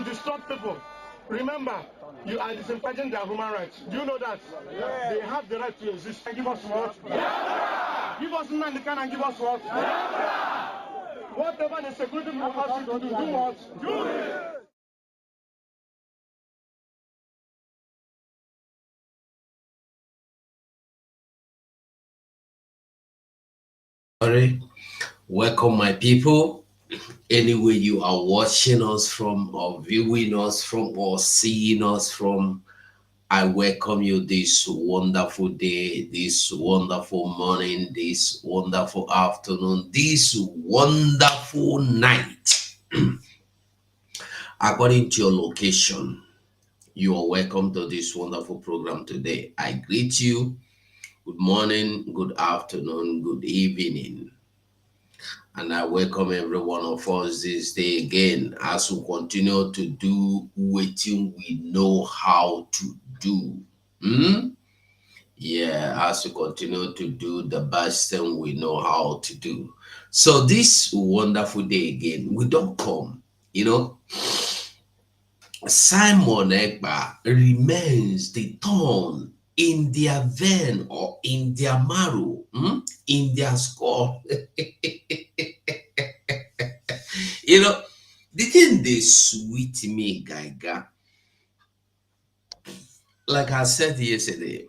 disturb people. Remember, you are disenfranchising their human rights. Do you know that? Yeah. They have the right to exist. And give us what? Yeah. Give us Nandikan and give us what? Yeah. Whatever the security people ask you to do what? Do it. Sorry. Welcome, my people. Anywhere you are watching us from, or viewing us from, or seeing us from, I welcome you this wonderful day, this wonderful morning, this wonderful afternoon, this wonderful night. According to your location, you are welcome to this wonderful program today. I greet you. Good morning, good afternoon, good evening. And I welcome every one of us this day again as we continue to do what we know how to do. Yeah, as we continue to do the best thing we know how to do. So this wonderful day again, we don't come, Simon Ekpa remains the thorn in their vein or in their marrow, in their skull. The thing they sweet me, Gaiga. Like I said yesterday,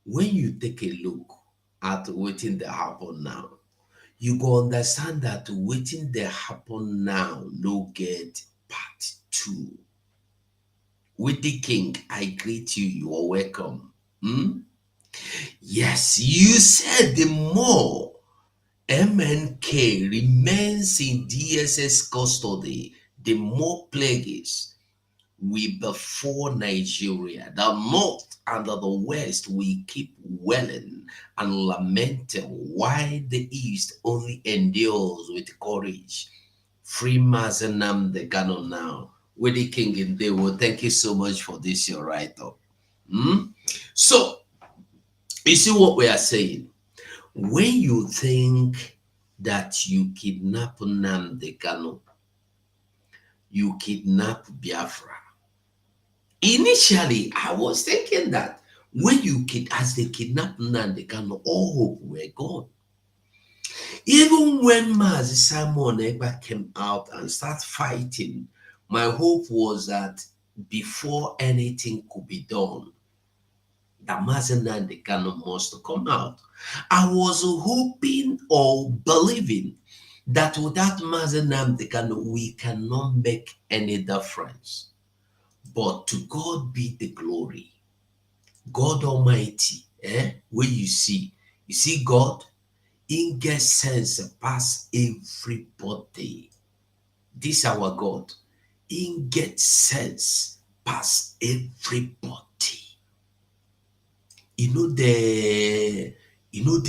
when you take a look at waiting that happen now, you go understand that waiting that happen now no get part two. With the king, I greet you. You are welcome. Yes, you said the more MNK remains in DSS custody, the more plagues will befall Nigeria. The north and the west will keep wailing and lamenting while the east only endures with courage. Free Mazenam the Gano now. With the king in there. Well, thank you so much for this, your write-up. So, you see what we are saying? When you think that you kidnap Nnamdi Kanu, you kidnap Biafra. Initially, I was thinking that when as they kidnapped Nnamdi Kanu, all hope were gone. Even when Mazi Simon Ekpa came out and started fighting, my hope was that before anything could be done, that Mazi Nnamdi Kanu must come out. I was hoping or believing that without Mazi Nnamdi Kanu, we cannot make any difference. But to God be the glory. God Almighty, where you see God, He gets sense past everybody. This our God. He gets sense past everybody. They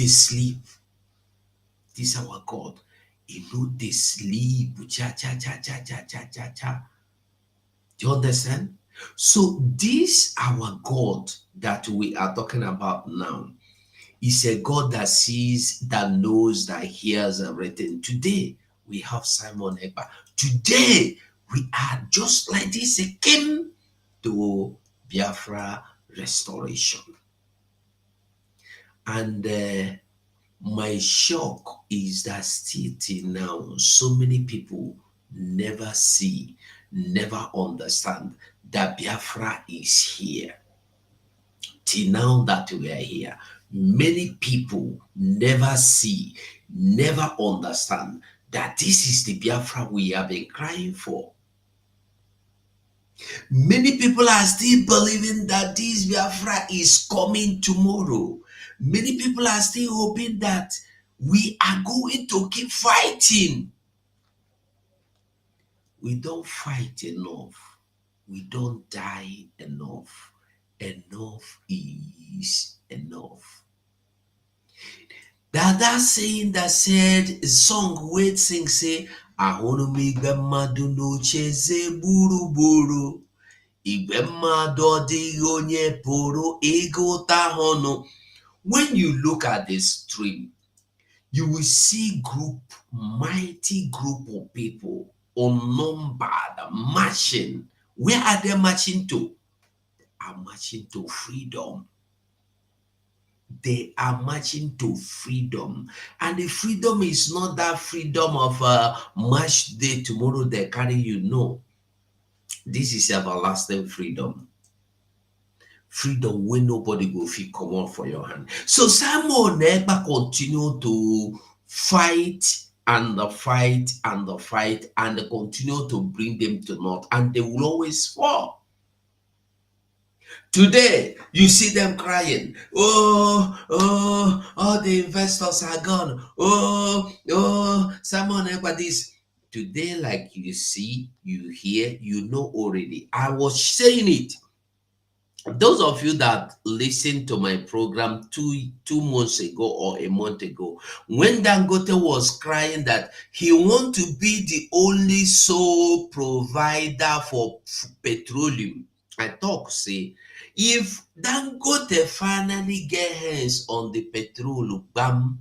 sleep. This our God. They sleep. Cha cha cha cha cha cha cha cha. Do you understand? So this our God that we are talking about now is a God that sees, that knows, that hears everything. Today we have Simon Ekpa. Today we are just like this. He came to Biafra restoration. And my shock is that still till now, so many people never see, never understand that Biafra is here. Till now that we are here, many people never see, never understand that this is the Biafra we have been crying for. Many people are still believing that this Biafra is coming tomorrow. Many people are still hoping that we are going to keep fighting. We don't fight enough. We don't die enough. Enough is enough. That saying that said, a song wait sing say, ahụrụ m igwe mmadụ n'ocheeze gburugburu. Igwe mmadụ ọ dịghị onye pụrụ ịgụta ha ọnụ. When you look at the stream, you will see mighty group of people unnumbered, marching. Where are they marching to? Are marching to freedom. They are marching to freedom. And the freedom is not that freedom of march day, tomorrow they carry you. No. This is everlasting freedom. Freedom when nobody will feel come on for your hand. So Simon never continue to fight and the fight and the fight and continue to bring them to naught, and they will always fall. Today, you see them crying. Oh, all the investors are gone. Oh, Simon Ekpa this. Today, like you see, you hear, you know already. I was saying it. Those of you that listened to my program two months ago or a month ago, when Dangote was crying that he want to be the only sole provider for petroleum, I talk say, if Dangote finally get hands on the petrol, bam,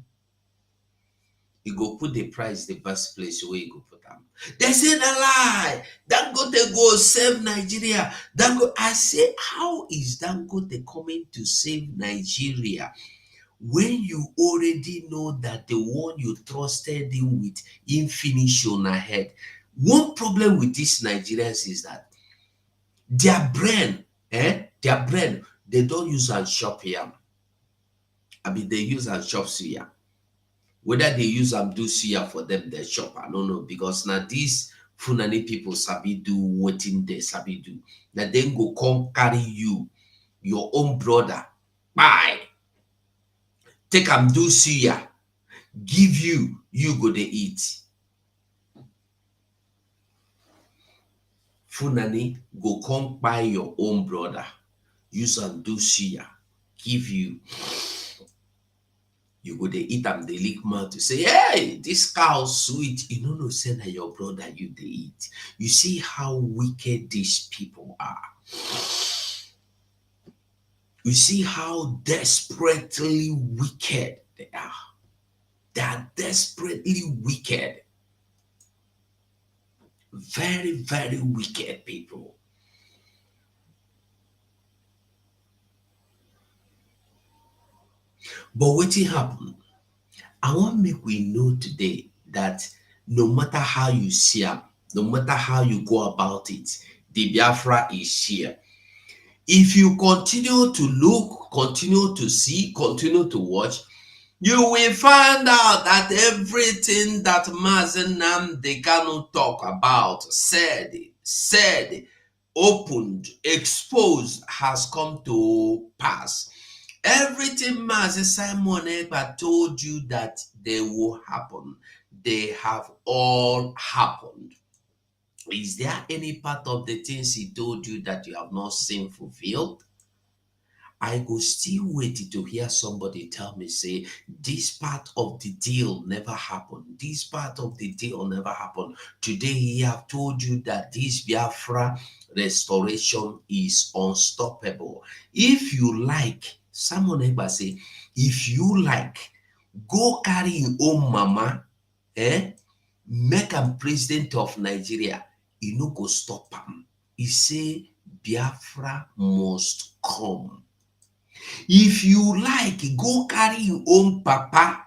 he go put the price the best place where he go put them. They say a lie. Dangote go save Nigeria. Dangote, I say, how is Dangote coming to save Nigeria when you already know that the one you trusted him with him finish on ahead? One problem with these Nigerians is that their brain, they don't use and shop here. I mean, they use and shop here. Whether they use them do suya for them, they shop, I don't know, because now these Funani people sabi do what in they sabi do. Now then go come carry you, your own brother, buy, take them do suya, give you go they eat. Funani go come buy your own brother, use and do suya, give you. You go they eat them, they lick mouth to say, hey, this cow sweet. You know, no say that your brother you they eat. You see how wicked these people are. You see how desperately wicked they are. They are desperately wicked. Very, very wicked people. But what happened? I want to make we know today that no matter how you see them, no matter how you go about it, the Biafra is here. If you continue to look, continue to see, continue to watch, you will find out that everything that Mazen Nnamdi Kanu talk about, said, opened, exposed, has come to pass. Everything Mazen Simon Ekpa told you that they will happen, they have all happened. Is there any part of the things he told you that you have not seen fulfilled? I go still wait to hear somebody tell me, say, this part of the deal never happened. This part of the deal never happened. Today he have told you that this Biafra restoration is unstoppable. If you like, someone ever say, if you like, go carry your own mama, make am president of Nigeria. You no go stop him. He say Biafra must come. If you like, go carry your own papa,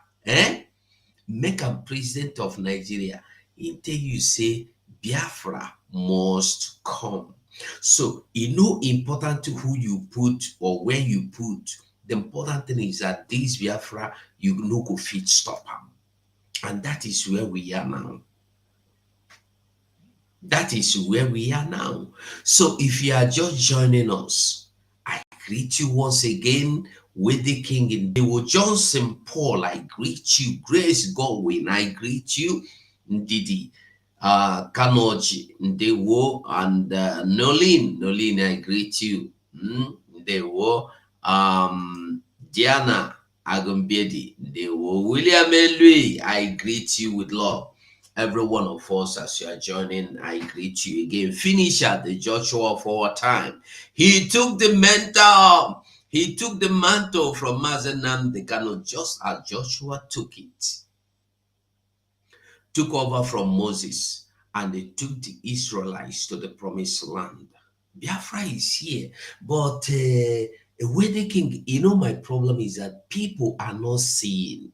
make am president of Nigeria. Until you say Biafra must come. So it's no important to who you put or where you put. The important thing is that this Biafra, you no go fit stop him. And that is where we are now. That is where we are now. So if you are just joining us, I greet you once again with the King in Dewo Johnson Paul. I greet you. Grace Godwin, I greet you. Ndidi Kanoji Ndewo and Nolin, I greet you. Ndewo Diana Agumbedi Ndewo William Elui, I greet you with love. Every one of us, as you are joining, I greet you again. Finisher, the Joshua of our time. He took the mantle from Mazen Nnamdi Kanu just as Joshua took it. Took over from Moses and they took the Israelites to the promised land. Biafra is here, but a wedding king, my problem is that people are not seeing.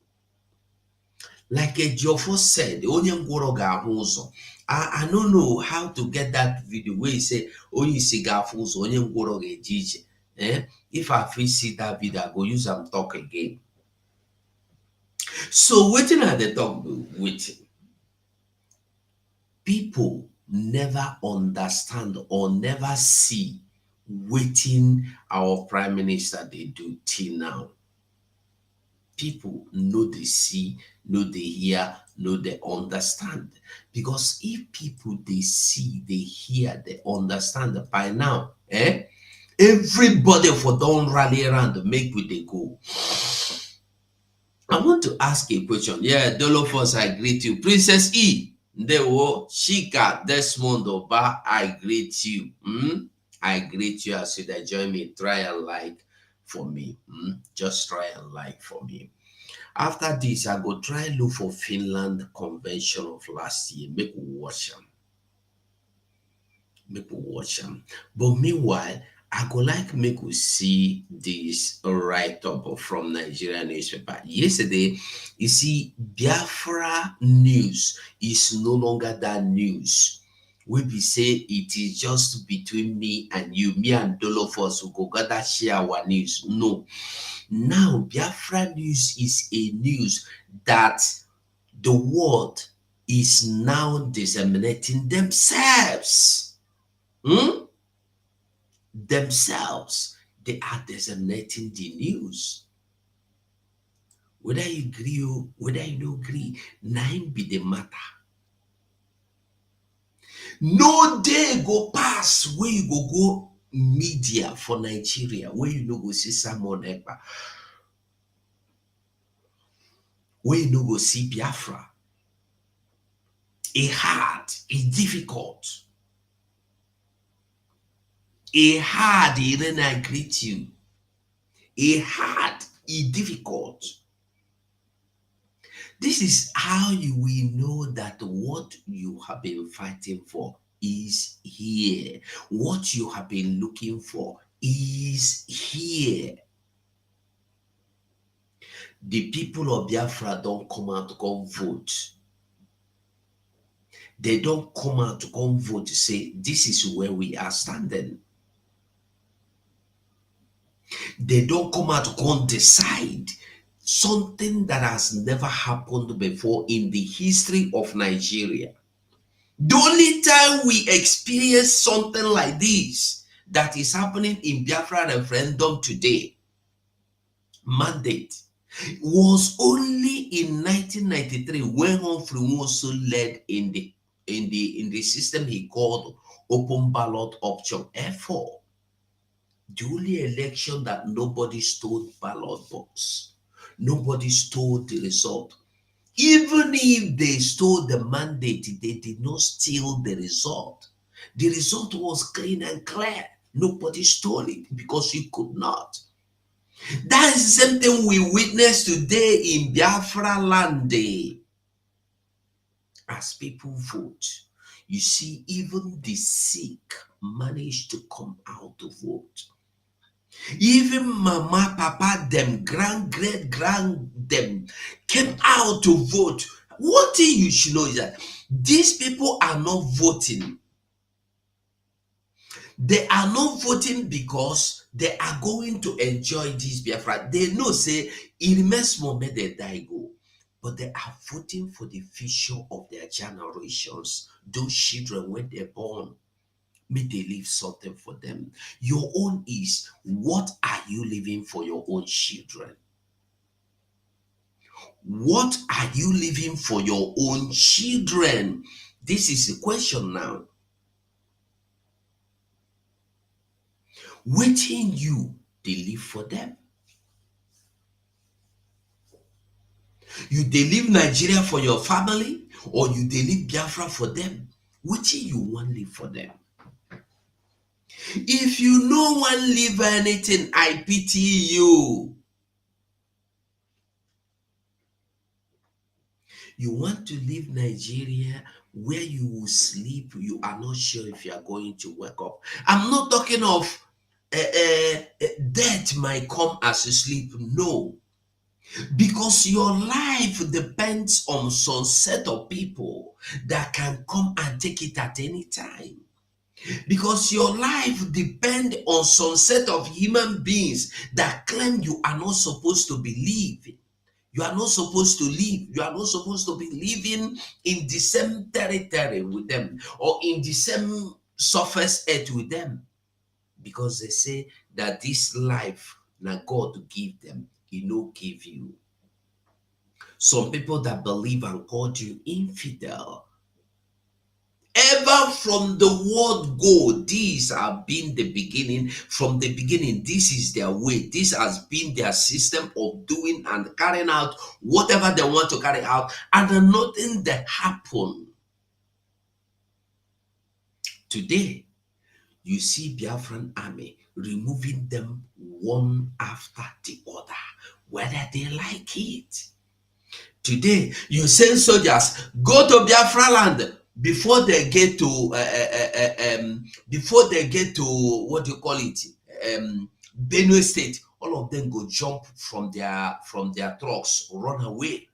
Like Jofo said, onye ngworo ga-ahụ ụzọ. I don't know how to get that video where he say, onye isi ga-ahụ ụzọ, onye ngworo ga-eje ije. If I fit see that video, I go use am talk again. So wetin I dey talk with people never understand or never see wetin our prime minister dey do till now. People no dey see, no dey hear, no dey understand. Because if people dey see, dey hear, dey understand by now, everybody for don rally around make we dey go. I want to ask a question. Yeah, Dolofos, I greet you. Princess E, Ndewo, Shika, Desmond Oba, I greet you. I greet you as you join me. Try and like for me. Just try and like for me. After this, I go try look for Finland convention of last year. Make we watch them. But meanwhile, I go like make we see this write-up from Nigerian newspaper. Yesterday, you see, Biafra news is no longer that news. We be say it is just between me and you, me and Dolofos who go gather share our news. No. Now, Biafra news is a news that the world is now disseminating themselves. Themselves, they are disseminating the news. Whether you agree or whether you don't agree, nine be the matter. No day go pass where you go media for Nigeria, where you no go see Simon Ekpa, where you no go see Biafra. A hard, a difficult. A hard, I greet you. A hard, a difficult. This is how you will know that what you have been fighting for is here. What you have been looking for is here. The people of Biafra don't come out to come vote. They don't come out to come vote to say, this is where we are standing. They don't come out to come decide something that has never happened before in the history of Nigeria. The only time we experience something like this that is happening in Biafra referendum today, mandate, was only in 1993 when Humphrey also led in the system he called open ballot option F4. The only election that nobody stole ballot box. Nobody stole the result. Even if they stole the mandate, they did not steal the result. The result was clean and clear. Nobody stole it because you could not. That is the same thing we witness today in Biafra land. As people vote, you see, even the sick managed to come out to vote. Even mama, papa, them, great grand, them came out to vote. One thing you should know is that these people are not voting. They are not voting because they are going to enjoy this Biafra. They know, say, it remains moment they die go. But they are voting for the future of their generations. Those children, when they're born, may they leave something for them. Your own is, what are you leaving for your own children? What are you leaving for your own children? This is the question now. Waiting you, they live for them. You they leave Nigeria for your family, or you they leave Biafra for them. Which you want live for them? If you no one leave anything, I pity you. You want to leave Nigeria where you will sleep, you are not sure if you are going to wake up. I'm not talking of death might come as you sleep. No, because your life depends on some set of people that can come and take it at any time. Because your life depends on some set of human beings that claim you are not supposed to believe. You are not supposed to live. You are not supposed to be living in the same territory with them or in the same surface earth with them. Because they say that this life, now God give them, He no give you. Some people that believe and called you infidel. Ever from the word go, these have been the beginning. From the beginning, this is their way. This has been their system of doing and carrying out whatever they want to carry out, and nothing that happened. Today, you see Biafran army removing them one after the other, whether they like it. Today, you send soldiers go to Biafra land before they get to what do you call it, Benue State. All of them go jump from their trucks, run away.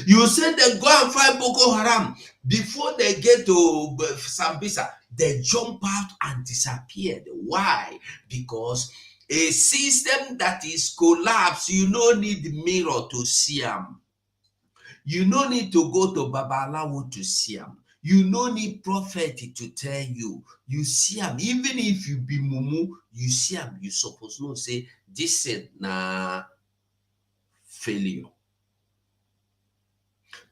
You send them go and fight Boko Haram before they get to Sambisa. They jump out and disappeared. Why? Because a system that is collapsed, you no need mirror to see them. You no need to go to Babalawo to see him. You no need prophet to tell you. You see him. Even if you be mumu, you see him. You suppose not say this is na failure.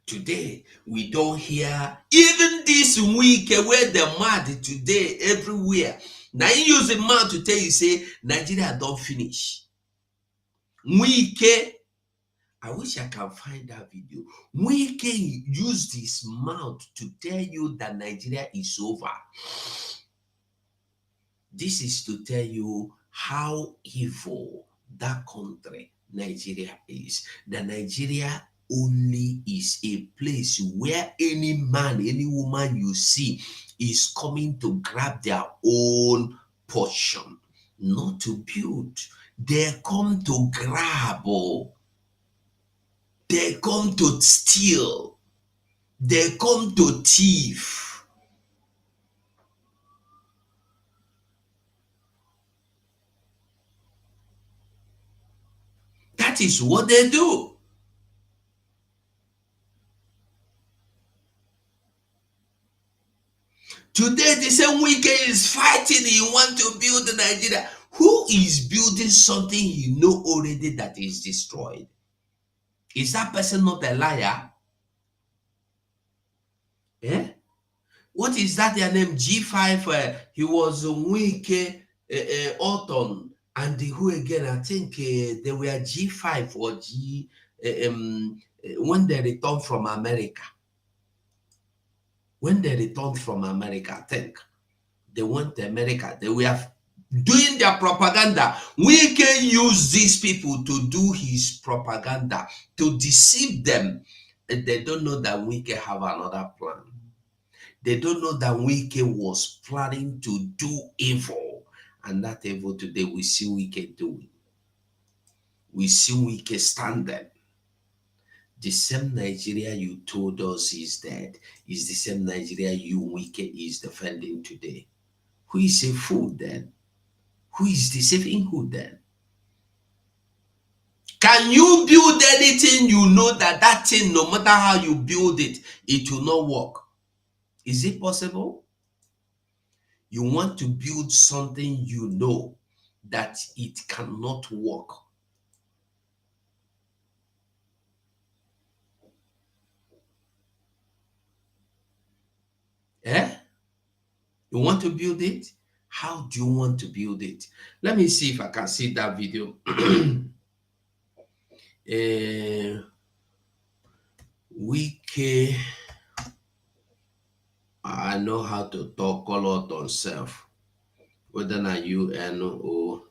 Today, we don't hear even this week where the mad today everywhere. Now you use a man to tell you, say Nigeria don't finish. Week, I wish I can find that video. Wike used his mouth to tell you that Nigeria is over. This is to tell you how evil that country, Nigeria, is. That Nigeria only is a place where any man, any woman you see is coming to grab their own portion, not to build. They come to grab. Oh. They come to steal. They come to thief. That is what they do. Today, the same Wike is fighting. He want to build Nigeria. Who is building something he know already that is destroyed? Is that person not a liar? Eh? What is that their name? G5. He was Wike Orton. And who again? I think they were G5 or G when they returned from America. When they returned from America, I think they went to America. They were doing their propaganda. We can use these people to do his propaganda, to deceive them. And they don't know that we can have another plan. They don't know that Wike was planning to do evil. And that evil today we see Wike doing. We see Wike standing. The same Nigeria you told us is dead is the same Nigeria you Wike is defending today. Who is a fool then? Who is deceiving who then? Can you build anything you know that thing, no matter how you build it, it will not work? Is it possible? You want to build something you know that it cannot work. Eh? You want to build it? How do you want to build it? Let me see if I can see that video. Wike, I know how to talk a lot on self. Whether na UN or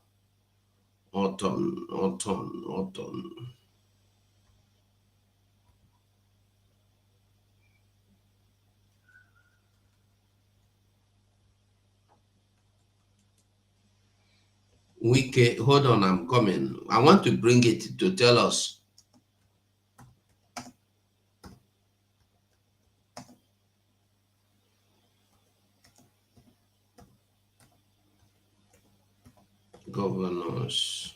autumn. Hold on, I'm coming. I want to bring it to tell us. Governors.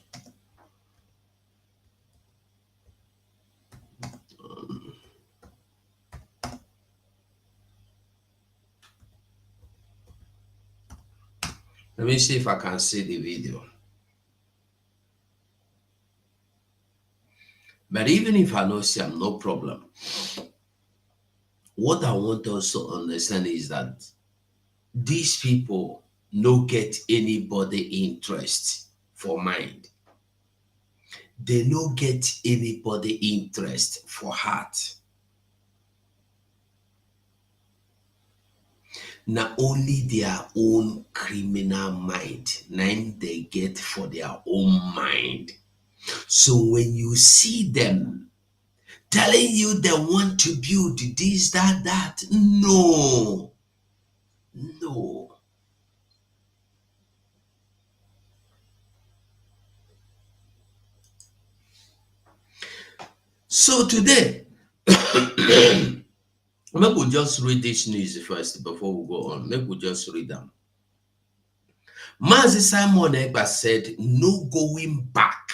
Let me see if I can see the video. But even if I don't see, I'm no problem. What I want us to understand is that these people no get anybody interest for mind. They no get anybody interest for heart. Not only their own criminal mind, nine they get for their own mind. So when you see them telling you they want to build this, that, no. So today, maybe we'll just read this news first before we go on. Maybe we'll just read them. Mazi Simon Ekpa said, no going back.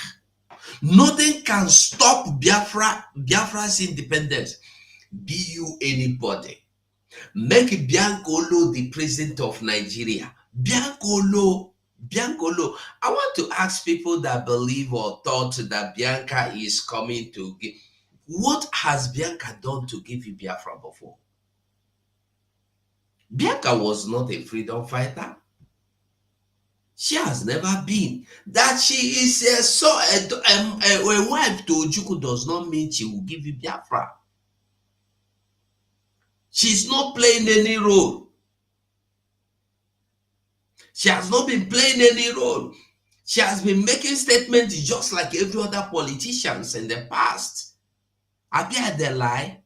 Nothing can stop Biafra's independence. Be you anybody. Make Biankolo the president of Nigeria. Biankolo. I want to ask people that believe or thought that Bianca is coming to give. What has Bianca done to give you Biafra before? Bianca was not a freedom fighter. She has never been. That she is a wife to Ojukwu does not mean she will give you Biafra. She's not playing any role. She has not been playing any role. She has been making statements just like every other politicians in the past. Abia the lie.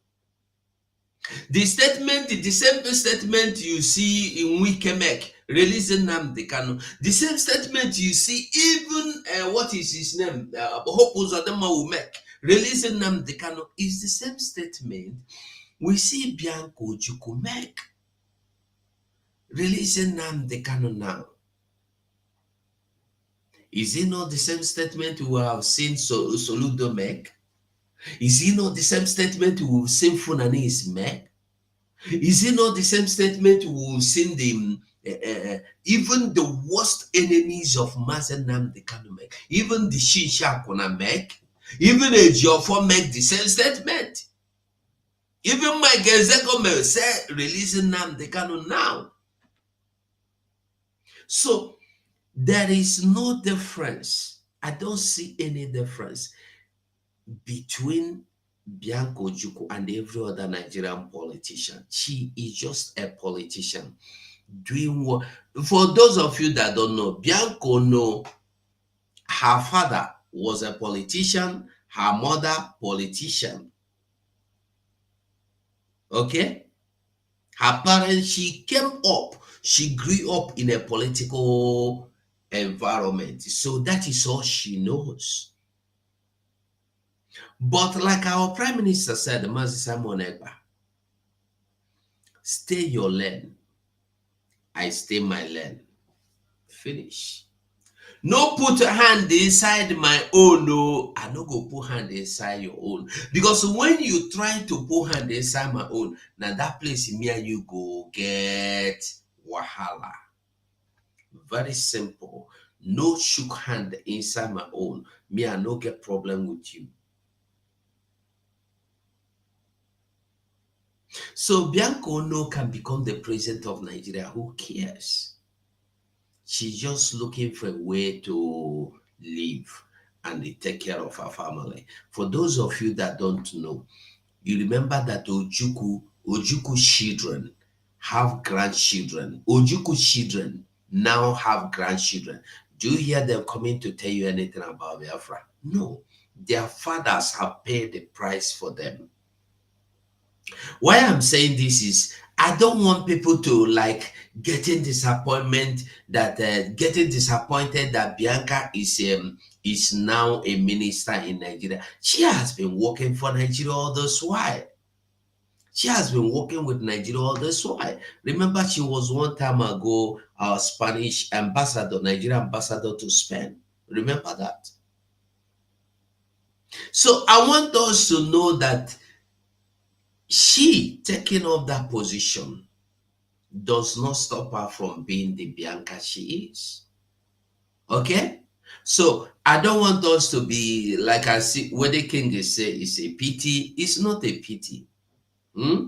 The statement, the same statement you see in Wikemek releasing Nnamdi Kanu. The same statement you see even what is his name? Hope Uzodinma will make releasing Nnamdi Kanu is the same statement we see Bianca Ojukwu make releasing Nnamdi Kanu now. Is it not the same statement we have seen Soludo make? Is it not the same statement we've seen Funanis make? Is it not the same statement we've seen even the worst enemies of Mazen Nnamdi Kanu make? Even the Shinsha Kona make? Even Ejiofor make the same statement? Even Mike Ezekome said releasing Nnamdi Kanu now. So there is no difference. I don't see any difference between Bianca Ojukwu and every other Nigerian politician. She is just a politician doing what. For those of you that don't know, Bianca know her father was a politician, her mother politician. Okay? Her parents, she grew up in a political environment. So that is all she knows. But like our Prime Minister said, Mazi Simon Ekpa, stay your lane. I stay my lane. Finish. No put a hand inside my own. No, I no go put hand inside your own. Because when you try to put hand inside my own, now that place me and you go get wahala. Very simple. No shook hand inside my own. Me, I no get problem with you. So Bianca Ono can become the president of Nigeria. Who cares? She's just looking for a way to live and take care of her family. For those of you that don't know, you remember that Ojukwu children have grandchildren. Ojukwu children now have grandchildren. Do you hear them coming to tell you anything about Biafra? No. Their fathers have paid the price for them. Why I'm saying this is, I don't want people to like getting disappointment that getting disappointed that Bianca is now a minister in Nigeria. She has been working for Nigeria all this while. She has been working with Nigeria all this while. Remember, she was one time ago our Spanish ambassador, Nigeria ambassador to Spain. Remember that? So I want us to know that she taking up that position does not stop her from being the Bianca she is. Okay? So I don't want us to be like I see what the king is say is a pity. It's not a pity. Hmm?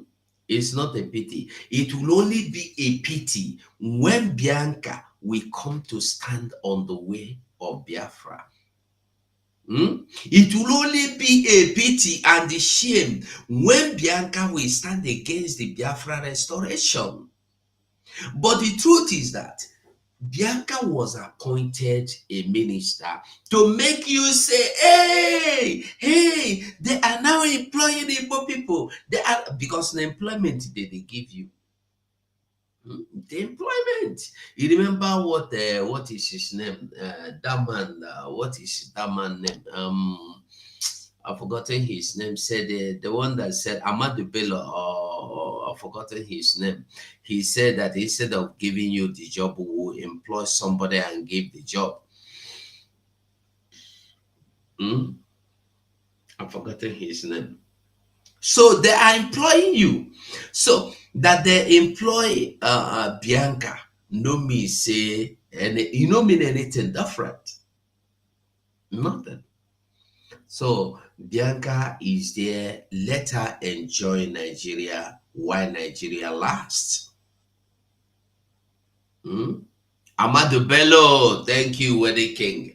It's not a pity. It will only be a pity when Bianca will come to stand on the way of Biafra. It will only be a pity and a shame when Bianca will stand against the Biafra restoration. But the truth is that Bianca was appointed a minister to make you say, hey, they are now employing Igbo people. They are because the employment they give you. The employment. You remember what is his name? That man. What is that man name? I've forgotten his name. Said the one that said Amadu Bello, or I've forgotten his name. He said that instead of giving you the job, we will employ somebody and give the job. I've forgotten his name. So they are employing you. So that they employ Bianca, no me say, and you don't mean anything different. Nothing. So Bianca is there. Let her enjoy Nigeria while Nigeria lasts. Amadu Bello, thank you, Wedding King.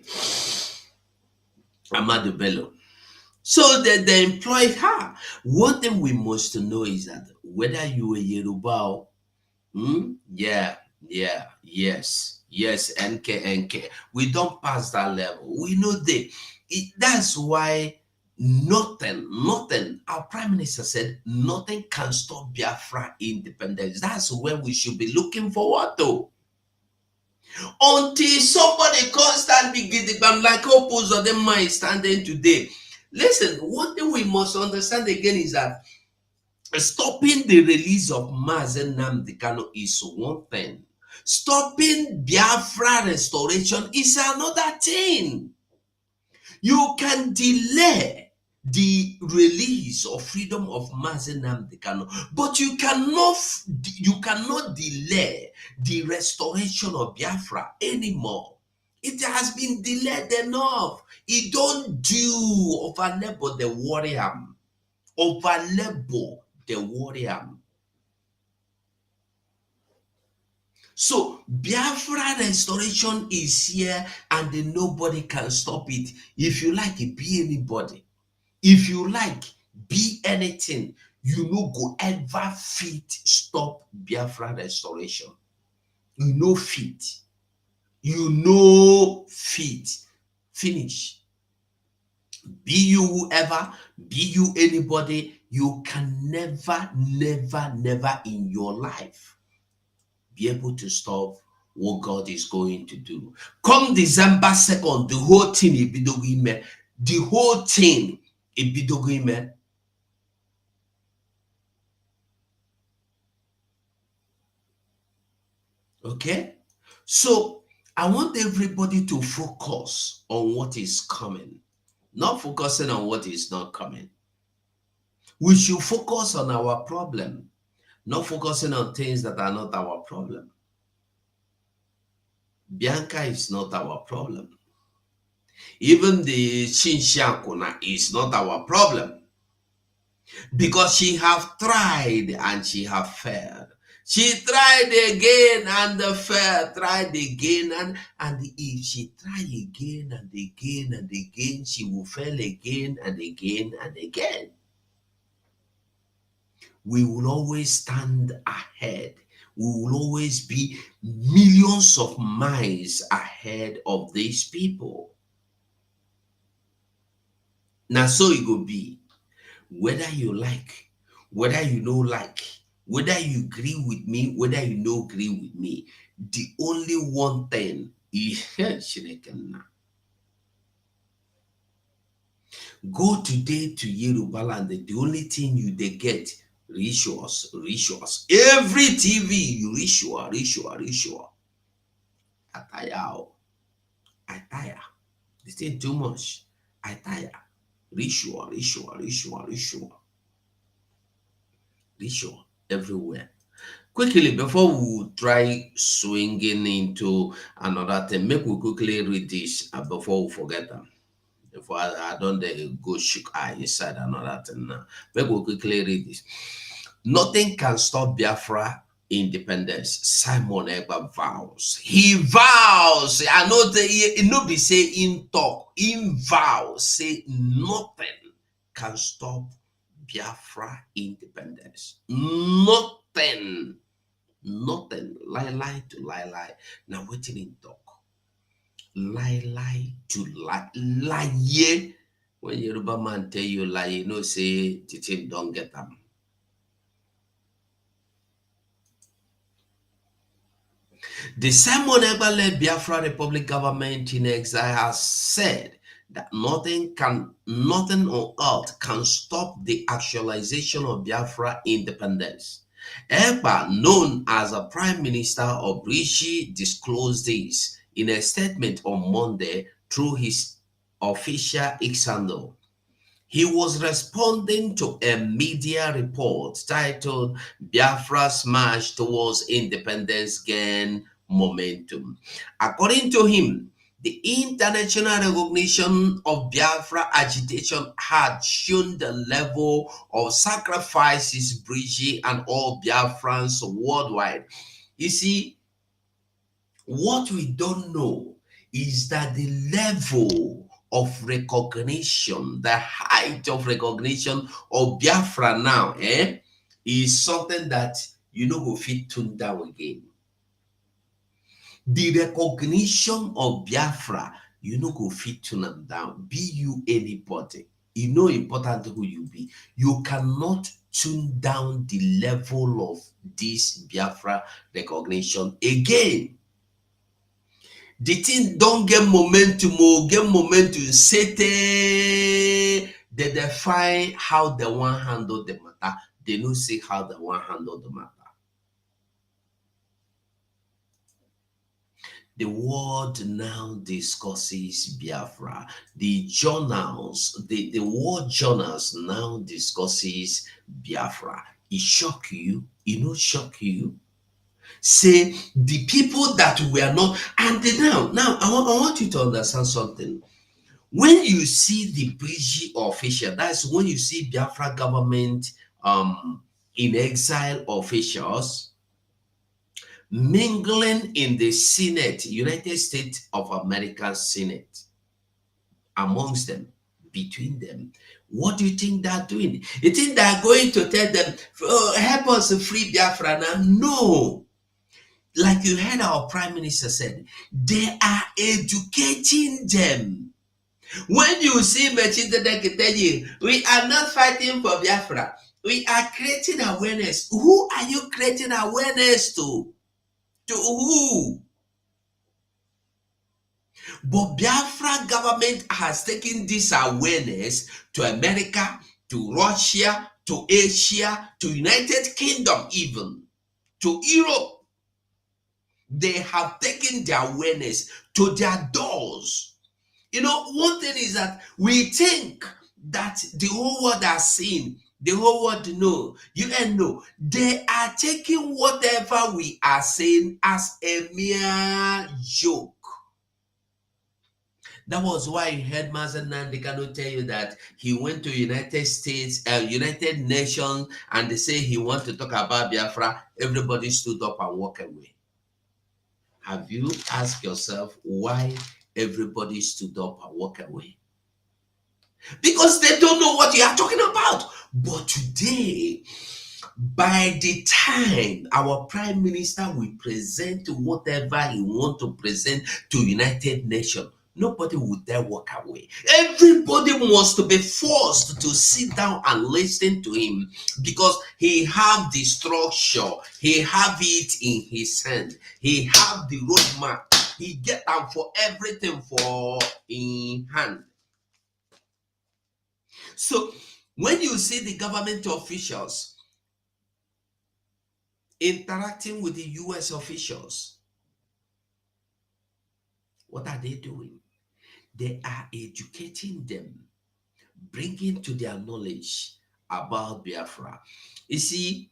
Amadu Bello. So they employed her. One thing we must know is that whether you are Yoruba, yes, NK. We don't pass that level. We know that's why nothing, our prime minister said, nothing can stop Biafra independence. That's where we should be looking forward to. Until somebody constantly get I'm like Opus of them mind standing today. Listen, one thing we must understand again is that stopping the release of Mazen Nnamdi Kanu is one thing. Stopping Biafra restoration is another thing. You can delay the release or freedom of Mazen Nnamdi Kanu, but you cannot delay the restoration of Biafra anymore. It has been delayed enough. It don't do over labor the warrior. Over labor the warrior. So Biafra restoration is here and nobody can stop it. If you like it, be anybody. If you like, be anything. You no go ever fit stop Biafra restoration. You no fit. You no fit. Finish. Be you whoever, be you anybody, you can never in your life be able to stop what God is going to do. Come December 2nd, the whole thing will be doing. The whole thing will be doing. Okay? So I want everybody to focus on what is coming, not focusing on what is not coming. We should focus on our problem, not focusing on things that are not our problem. Bianca is not our problem. Even the Shinshankuna is not our problem. Because she have tried and she have failed. She tried again and failed, tried again and if she try again and again and again, she will fail again and again and again. We will always stand ahead. We will always be millions of miles ahead of these people. Now so it will be. Whether you like, whether you don't like, Whether you agree with me, whether you no agree with me, the only one thing is go today to Yoruba land. The only thing you they get rituals. Every TV you ritual. I tire. I tire. This thing too much. I tire. Ritual everywhere. Quickly, before we try swinging into another thing, make we quickly read this before we forget them. Before I don't go shook eye inside another thing now. Make we quickly read this. Nothing can stop Biafra independence. Simon Ekpa vows. He vows. I know the no be say in talk. In vows say nothing can stop Biafra independence. Nothing. Lie to lie. Now waiting in talk. Lie to lie. When Yoruba man tell you lie, you know say Titin don't get them. The Simon Ekpa-led Biafra Republic government in exile has said that nothing on earth can stop the actualization of Biafra independence. Ekpa, known as a Prime Minister of Rishi, disclosed this in a statement on Monday through his official X handle. He was responding to a media report titled Biafra's March Towards Independence Gain Momentum. According to him, the international recognition of Biafra agitation had shown the level of sacrifices British and all Biafrans worldwide. You see, what we don't know is that the level of recognition, the height of recognition of Biafra now, is something that you know go fit tune down again. The recognition of Biafra, you know go fit tune them down. Be you anybody, you know important who you be. You cannot tune down the level of this Biafra recognition again. The thing don't get momentum, sete. They define how they want handle the matter. They don't see how they want handle the matter. The world now discusses Biafra. The journals, the world journals now discusses Biafra. It shock you? It not shock you? Say the people that were not, and now I want you to understand something. When you see the British official, that's when you see Biafra government in exile officials mingling in the Senate, United States of America Senate, amongst them, between them. What do you think they're doing? You think they're going to tell them, oh, help us free Biafra now? No. Like you heard our Prime Minister said, they are educating them. When you see Mechidedek tell you, we are not fighting for Biafra, we are creating awareness. Who are you creating awareness to? To who? But Biafra government has taken this awareness to America, to Russia, to Asia, to United Kingdom even, to Europe. They have taken their awareness to their doors. You know, one thing is that we think that the whole world has seen, the whole world know, UN know. They are taking whatever we are saying as a mere joke. That was why you heard Mazen Nandekano tell you that he went to United States, United Nations, and they say he wants to talk about Biafra. Everybody stood up and walked away. Have you asked yourself why everybody stood up and walked away? Because they don't know what you are talking about. But today, by the time our Prime Minister will present whatever he wants to present to United Nations, nobody would dare walk away. Everybody wants to be forced to sit down and listen to him because he have the structure, he have it in his hand, he have the roadmap, he get out for everything for in hand. So when you see the government officials interacting with the US officials, what are they doing? They are educating them, bringing to their knowledge about Biafra. You see,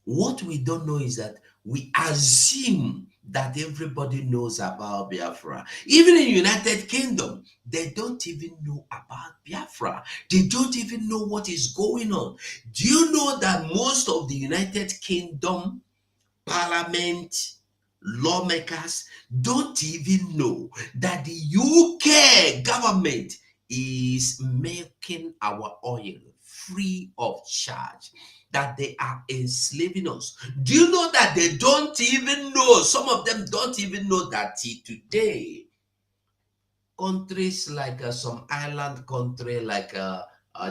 what we don't know is that we assume that everybody knows about Biafra. Even in United Kingdom, they don't even know about Biafra. They don't even know what is going on. Do you know that most of the United Kingdom Parliament lawmakers don't even know that the UK government is making our oil free of charge, that they are enslaving us? Do you know that they don't even know? Some of them don't even know that till today, countries like some island country like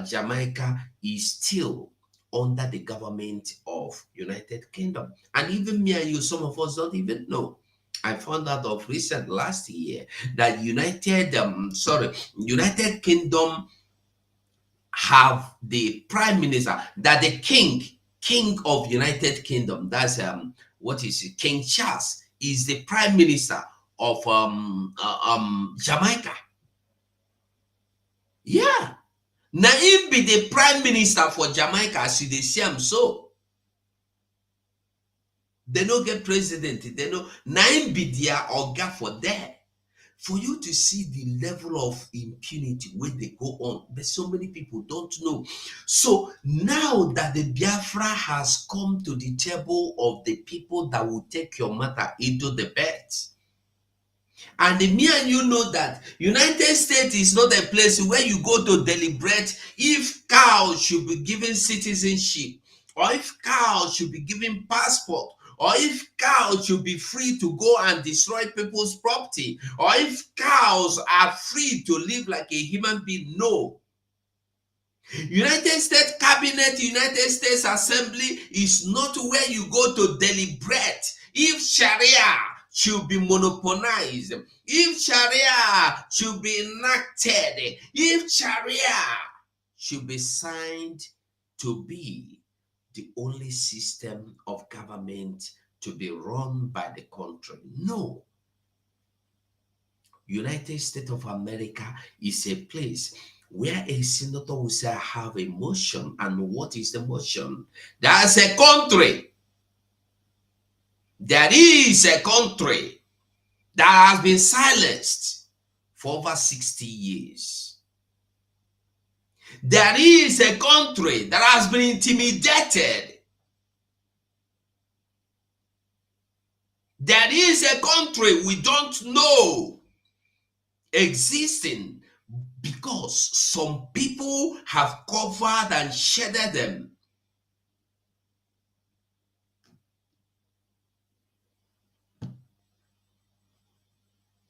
Jamaica is still under the government of United Kingdom. And even me and you, some of us don't even know. I found out of recent last year that United Kingdom have the prime minister, that the king of United Kingdom, that's what is it, King Charles, is the prime minister of Jamaica. Yeah. Now if be the prime minister for Jamaica, as you see him so. They no get president. They know now him be their oga for there. For you to see the level of impunity where they go on, but so many people don't know. So now that the Biafra has come to the table of the people that will take your matter into the bed, and me and you know that United States is not a place where you go to deliberate if cows should be given citizenship, or if cows should be given passport, or if cows should be free to go and destroy people's property, or if cows are free to live like a human being. No. United States Cabinet, United States Assembly is not where you go to deliberate if Sharia should be monopolized, if Sharia should be enacted, if Sharia should be signed to be the only system of government to be run by the country. No. United States of America is a place where a senator will say, I have a motion. And what is the motion? That's a country. There is a country that has been silenced for over 60 years. There is a country that has been intimidated. There is a country we don't know existing because some people have covered and shaded them.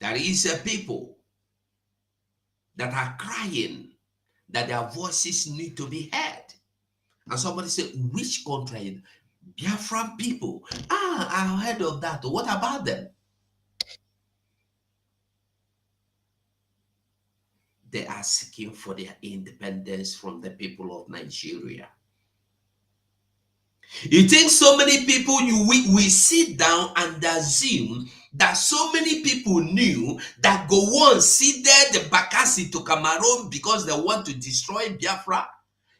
There is a people that are crying that their voices need to be heard. And somebody said, which country? Biafran people. I heard of that. What about them? They are seeking for their independence from the people of Nigeria. You think so many people, we sit down and assume that so many people knew that Gowon ceded the Bakassi to Cameroon because they want to destroy Biafra?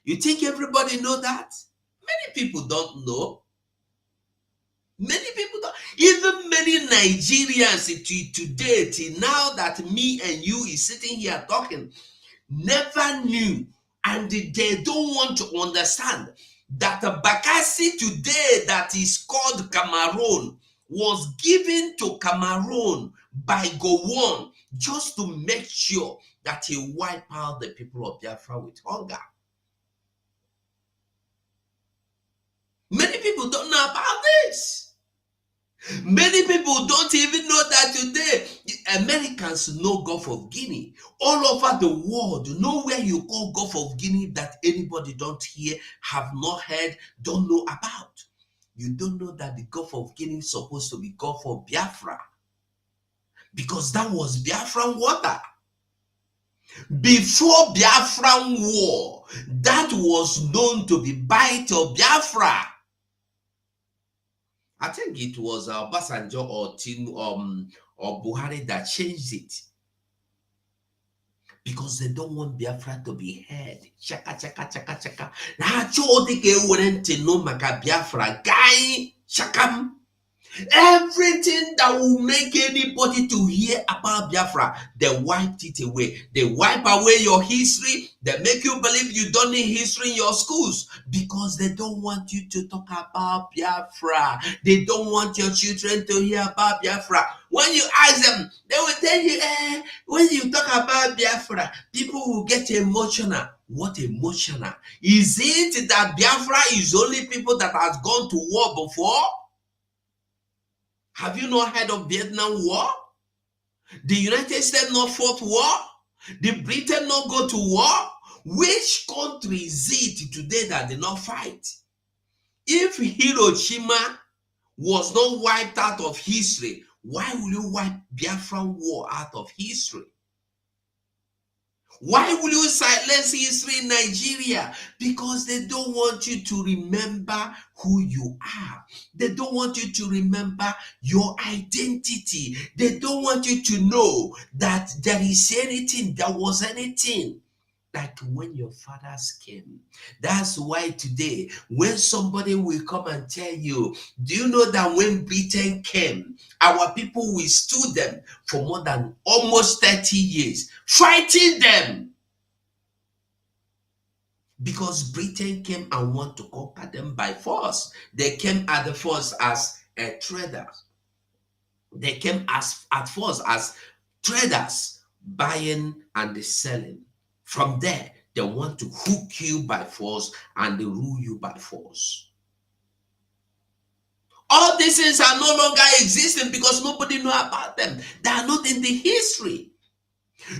You think everybody know that? Many people don't know. Many people don't. Even many Nigerians today, till now that me and you is sitting here talking, never knew, and they don't want to understand that the Bakassi today that is called Cameroon was given to Cameroon by Gowon just to make sure that he wipe out the people of Biafra with hunger. Many people don't know about this. Many people don't even know that today America Africans know Gulf of Guinea. All over the world, nowhere you call Gulf of Guinea that anybody don't hear, have not heard, don't know about. You don't know that the Gulf of Guinea is supposed to be Gulf of Biafra, because that was Biafran water. Before Biafran war, that was known to be Bight of Biafra. I think it was Obasanjo or Buhari that changed it, because they don't want Biafra to be heard. Chaka chaka chaka chaka. Na chodi ke went no maka Biafra guy chakam. Everything that will make anybody to hear about Biafra, they wiped it away. They wipe away your history. They make you believe you don't need history in your schools, because they don't want you to talk about Biafra. They don't want your children to hear about Biafra. When you ask them, they will tell you, when you talk about Biafra, people will get emotional. What emotional? Is it that Biafra is only people that has gone to war before? Have you not heard of Vietnam War? The United States not fought war? Did Britain not go to war? Which country is it today that did not fight? If Hiroshima was not wiped out of history, why will you wipe Biafran War out of history? Why will you silence history in Nigeria? Because they don't want you to remember who you are. They don't want you to remember your identity. They don't want you to know that there is anything, there was anything. Like when your fathers came. That's why today, when somebody will come and tell you, do you know that when Britain came, our people withstood them for more than almost 30 years, fighting them? Because Britain came and want to conquer them by force. They came at the first as traders. They came at first as traders, buying and selling. From there, they want to hook you by force and they rule you by force. All these things are no longer existing because nobody know about them. They are not in the history.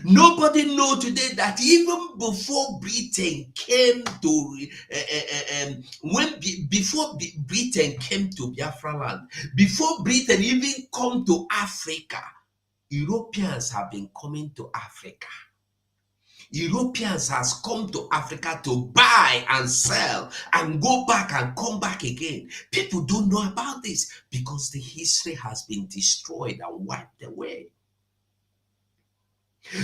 Nobody know today that even before Britain came to before Britain came to Biafra land, before Britain even come to Africa, Europeans have been coming to Africa. Europeans has come to Africa to buy and sell and go back and come back again. People don't know about this because the history has been destroyed and wiped away.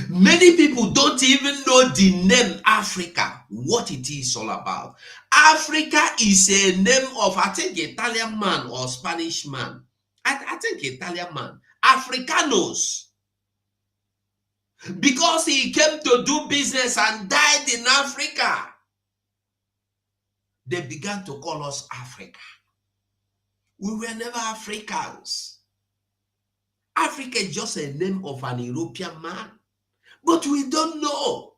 Many people don't even know the name Africa, what it is all about. Africa is a name of, I think, Italian man or Spanish man. I think Italian man. Africanos. Because he came to do business and died in Africa, they began to call us Africa. We were never Africans. Africa is just a name of an European man. But we don't know.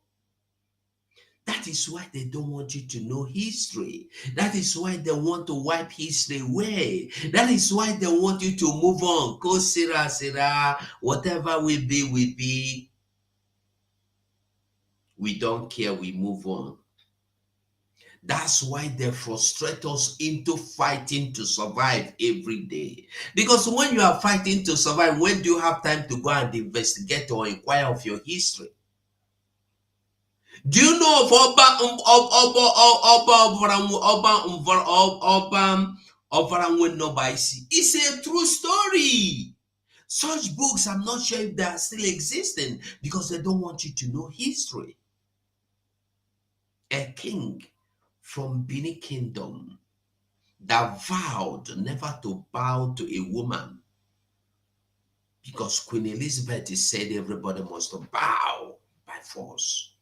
That is why they don't want you to know history. That is why they want to wipe history away. That is why they want you to move on. Go Sira, whatever will be. We don't care, we move on. That's why they frustrate us into fighting to survive every day. Because when you are fighting to survive, when do you have time to go and investigate or inquire of your history? Do you know of It's a true story. Such books, I'm not sure if they are still existing because they don't want you to know history. A king from Benin Kingdom that vowed never to bow to a woman because Queen Elizabeth said everybody must bow by force.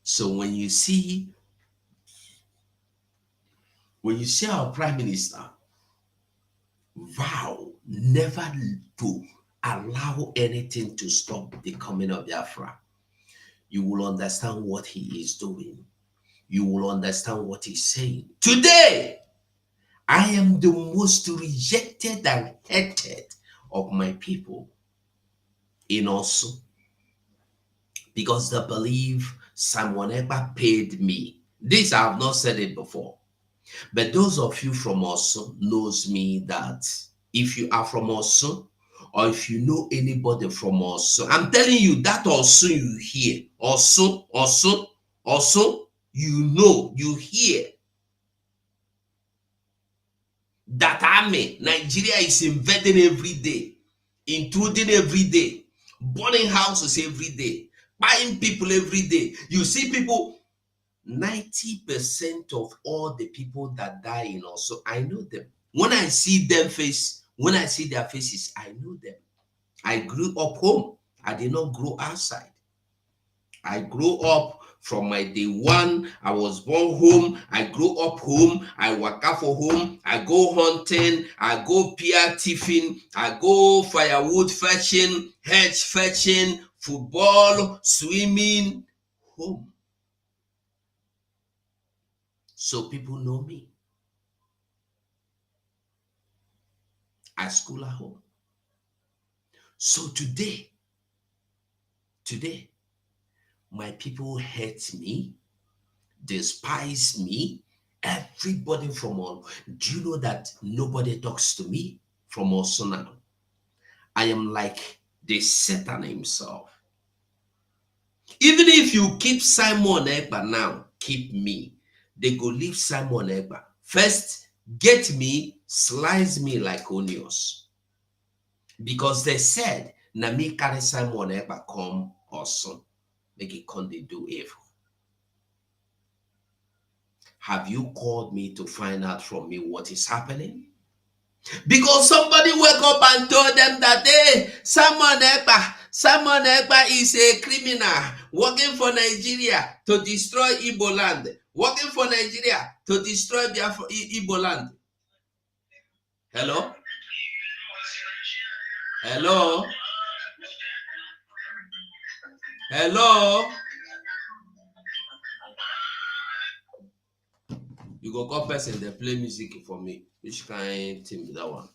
So when you see our Prime Minister vow never to allow anything to stop the coming of Biafra, you will understand what he is doing. You will understand what he's saying. Today, I am the most rejected and hated of my people in also, because they believe someone ever paid me. This I have not said it before, but those of you from also knows me that if you are from also, or if you know anybody from also, I'm telling you that also you hear, also, you know, you hear that army, Nigeria is invading every day, intruding every day, burning houses every day, buying people every day. You see people, 90% of all the people that die in also, I know them. When I see them face, when I see their faces, I know them. I grew up home. I did not grow outside. I grew up from my day one. I was born home. I grew up home. I work out for home. I go hunting. I go pier tiffin. I go firewood fetching, hedge fetching, football, swimming, home. So people know me. I school at home. So today, my people hate me, despise me. Everybody from all. Do you know that nobody talks to me from also now? I am like the Satan himself. Even if you keep Simon Ekpa now, keep me. They go leave Simon Ekpa. First, get me, slice me like onions. Because they said, na me carry Simon Ekpa come also. Make it come they do evil. Have you called me to find out from me what is happening? Because somebody wake up and told them that, hey, Simon Ekpa is a criminal working for Nigeria to destroy Igbo land. Working for Nigeria to destroy Biafra, Igbo land. Hello? Hello? Hello? You go call person, they play music for me. Which kind of thing that one?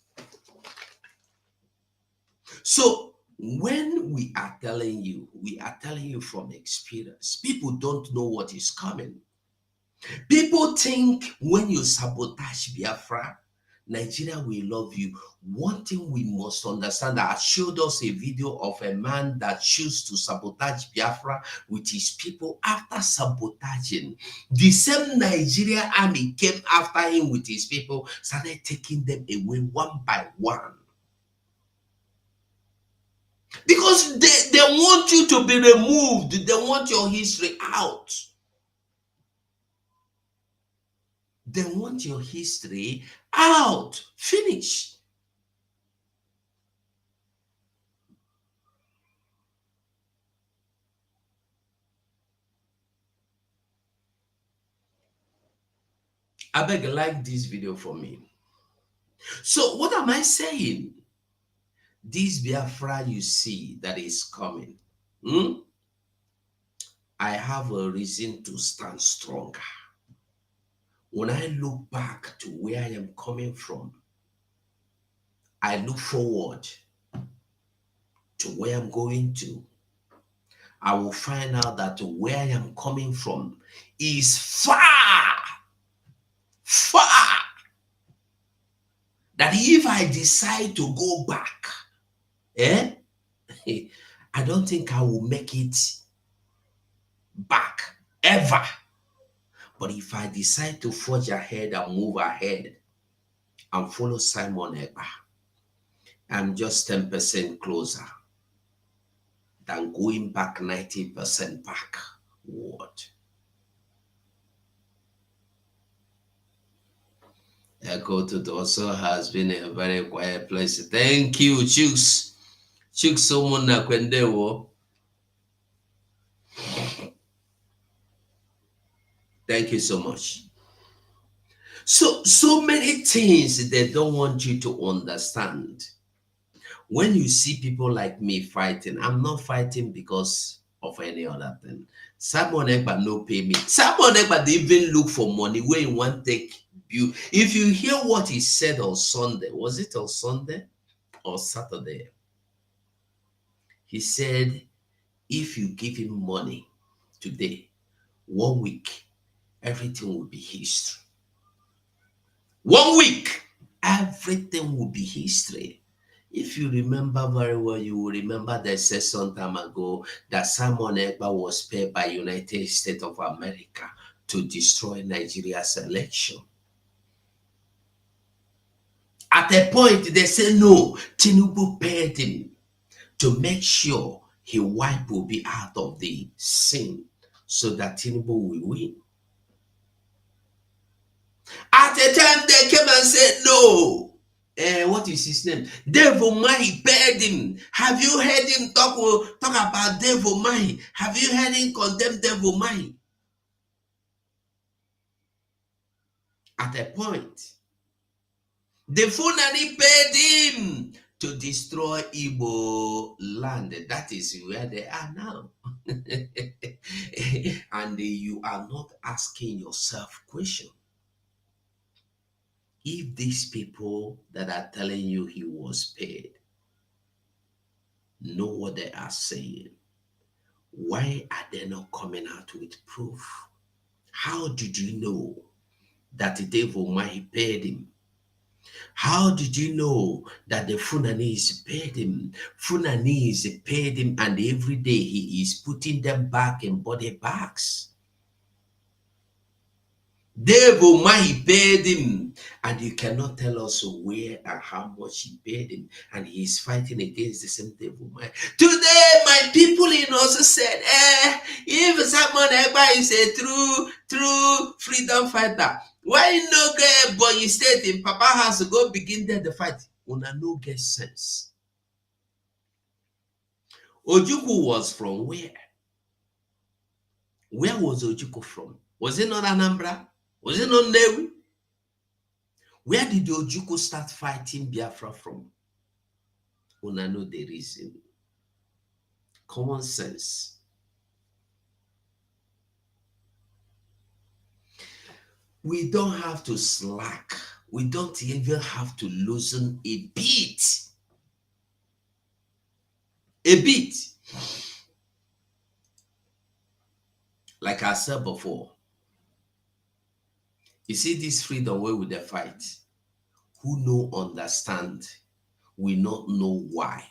So when we are telling you from experience. People don't know what is coming. People think when you sabotage Biafra, Nigeria will love you. One thing we must understand, I showed us a video of a man that chose to sabotage Biafra with his people. After sabotaging, the same Nigeria army came after him with his people, started taking them away one by one. Because they want you to be removed. They want your history out. They want your history out. Finish. I beg, like this video for me. So what am I saying? This Biafra you see that is coming. I have a reason to stand stronger. When I look back to where I am coming from, I look forward to where I'm going to. I will find out that where I am coming from is far. That if I decide to go back, I don't think I will make it back ever. But if I decide to forge ahead and move ahead and follow Simon Ekpa, I'm just 10% closer than going back 90% backward. Echo to also has been a very quiet place. Thank you, Chooks. Chooks someone na kwendewo. Thank you so much. So many things they don't want you to understand. When you see people like me fighting, I'm not fighting because of any other thing. Simon Ekpa no pay me. Simon Ekpa they even look for money where you want take If you hear what he said on Sunday, was it on Sunday or Saturday? He said, if you give him money today, 1 week, everything will be history. 1 week, everything will be history. If you remember very well, you will remember they said some time ago that Simon Ekpa was paid by United States of America to destroy Nigeria's election. At a point, they said no, Tinubu paid him to make sure his wife will be out of the scene so that Tinubu will win. At a time, they came and said no. What is his name? Dave Umahi paid him. Have you heard him talk about Dave Umahi? Have you heard him condemn Dave Umahi? At a point, the Fulani paid him to destroy Igbo land. That is where they are now. And you are not asking yourself question. If these people that are telling you he was paid know what they are saying, why are they not coming out with proof? How did you know that the devil might paid him? How did you know that the Fulanese paid him? Fulanese paid him, and every day he is putting them back in body bags. Devil might paid him, and you cannot tell us where and how much he paid him, and he is fighting against the same devil might. Today, my people in also said, if someone Ekpa is a true freedom fighter, why no get but instead in Papa house to go begin there the fight? Una no get sense. Ojukwu was from where? Where was Ojukwu from? Was it not Anambra? Was it not Newi? Where did the Ojukwu start fighting Biafra from? Una know the reason. Common sense. We don't have to slack. We don't even have to loosen a bit. A bit. Like I said before, you see this freedom where with the fight, who no understand, will not know why.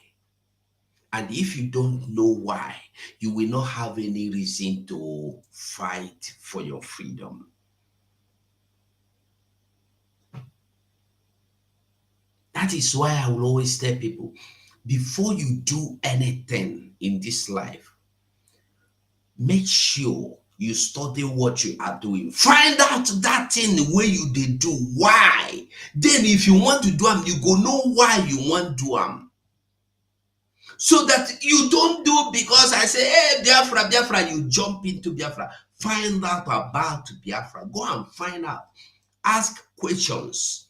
And if you don't know why, you will not have any reason to fight for your freedom. That is why I will always tell people, before you do anything in this life, make sure you study what you are doing. Find out that thing where you did do why. Then if you want to do them, you go know why you want to do them. So that you don't do because I say, hey, Biafra, you jump into Biafra. Find out about Biafra. Go and find out. Ask questions.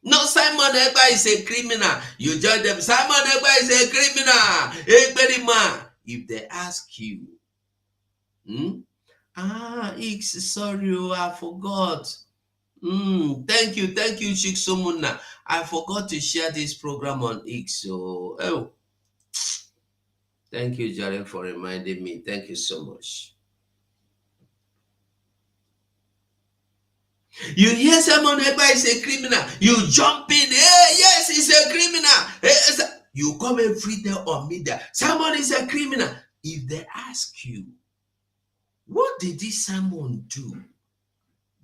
No, Simon Ekpa is a criminal. You judge them. Simon Ekpa is a criminal. If they ask you, X, sorry, I forgot. Thank you, Shiksomuna. I forgot to share this program on X. So, thank you, Jaren, for reminding me. Thank you so much. You hear someone is a criminal, you jump in, hey, yes, he's a criminal. Hey, you come every day on media, someone is a criminal. If they ask you, what did this someone do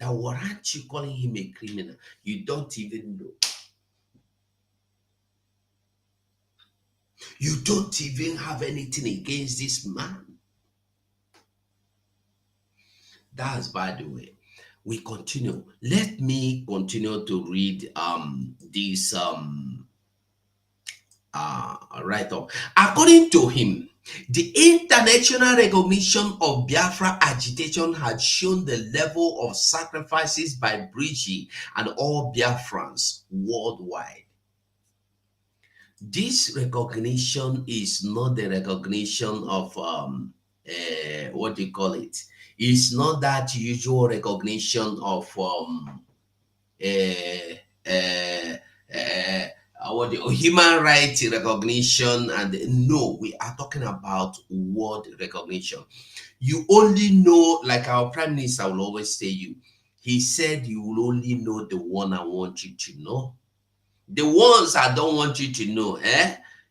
that warrant you calling him a criminal? You don't even know. You don't even have anything against this man. That's by the way. We continue. Let me continue to read this write-up. According to him, the international recognition of Biafra agitation had shown the level of sacrifices by Bridgie and all Biafrans worldwide. This recognition is not the recognition of what do you call it? It's not that usual recognition of what the human rights recognition, and no, we are talking about world recognition. You only know, like our prime minister will always tell you, he said you will only know the one I want you to know. The ones I don't want you to know,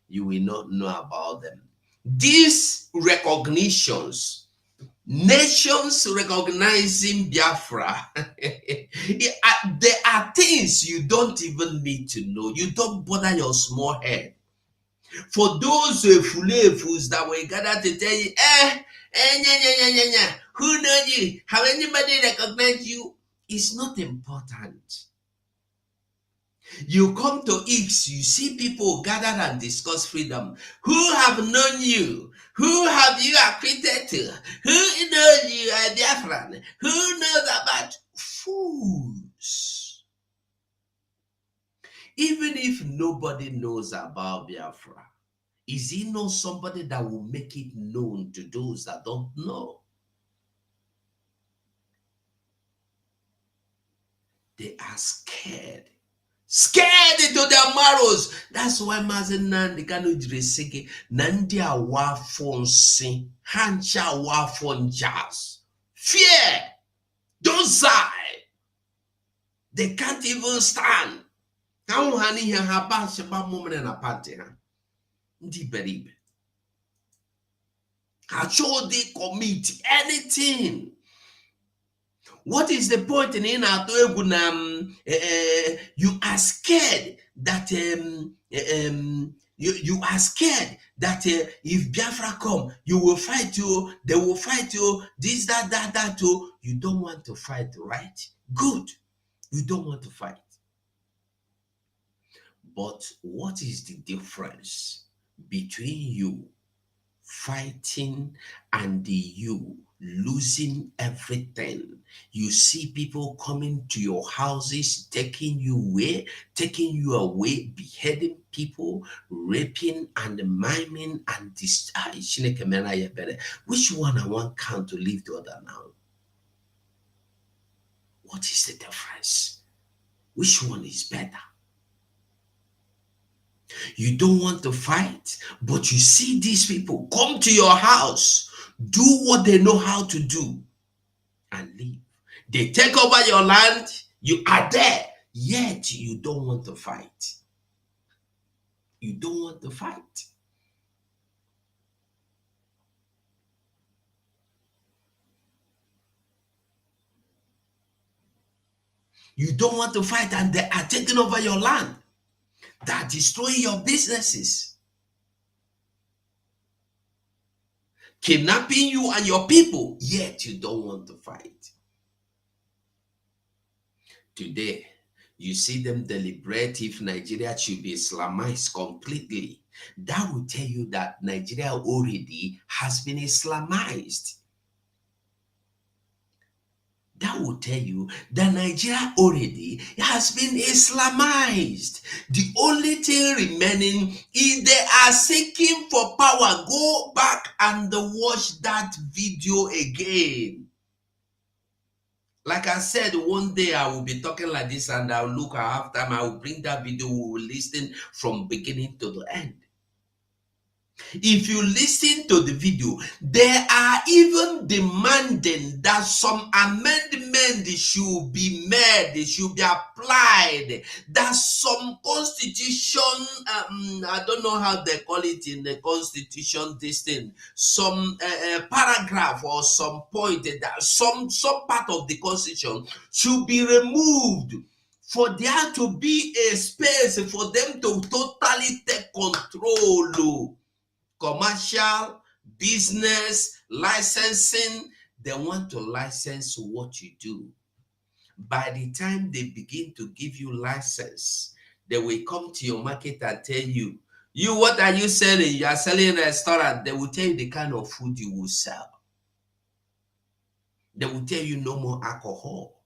you will not know about them. These recognitions, nations recognizing Biafra, there are things you don't even need to know. You don't bother your small head. For those fools that were gathered to tell you, who know you? Have anybody recognized you? It's not important. You come to X, you see people gather and discuss freedom. Who have known you? Who have you acquainted to? Who knows you are Biafran? Who knows about fools? Even if nobody knows about Biafra, is he not somebody that will make it known to those that don't know? They are scared. Scared into their marrows. That's why Mazen the Kano Dreseke Nandia Wafonsi Hancha Wafonjas. Fear. Don't sigh. They can't even stand. How honey here have a moment in a party? Ndi beribe. How should they commit anything? What is the point in you are scared that you are scared that if Biafra come, you will fight you, they will fight you, this, that too. You don't want to fight, right? Good. You don't want to fight. But what is the difference between you fighting and you losing everything? You see people coming to your houses, taking you away, beheading people, raping and maiming and which one I want count to leave the other now? What is the difference? Which one is better? You don't want to fight, but you see these people come to your house, do what they know how to do, and leave. They take over your land, you are there, yet you don't want to fight. You don't want to fight. You don't want to fight, and they are taking over your land. They are destroying your businesses, kidnapping you and your people, yet you don't want to fight. Today, you see them deliberate if Nigeria should be Islamized completely. That will tell you that Nigeria already has been Islamized. That will tell you that Nigeria already has been Islamized. The only thing remaining is they are seeking for power. Go back and watch that video again. Like I said, one day I will be talking like this and I'll look after time. I will bring that video. We will listen from beginning to the end. If you listen to the video, they are even demanding that some amendment should be made, they should be applied, that some constitution, I don't know how they call it in the constitution, this thing, some paragraph or some point, that some part of the constitution should be removed for there to be a space for them to totally take control. Commercial, business, licensing, they want to license what you do. By the time they begin to give you license, they will come to your market and tell you, what are you selling? You are selling a restaurant. They will tell you the kind of food you will sell. They will tell you no more alcohol.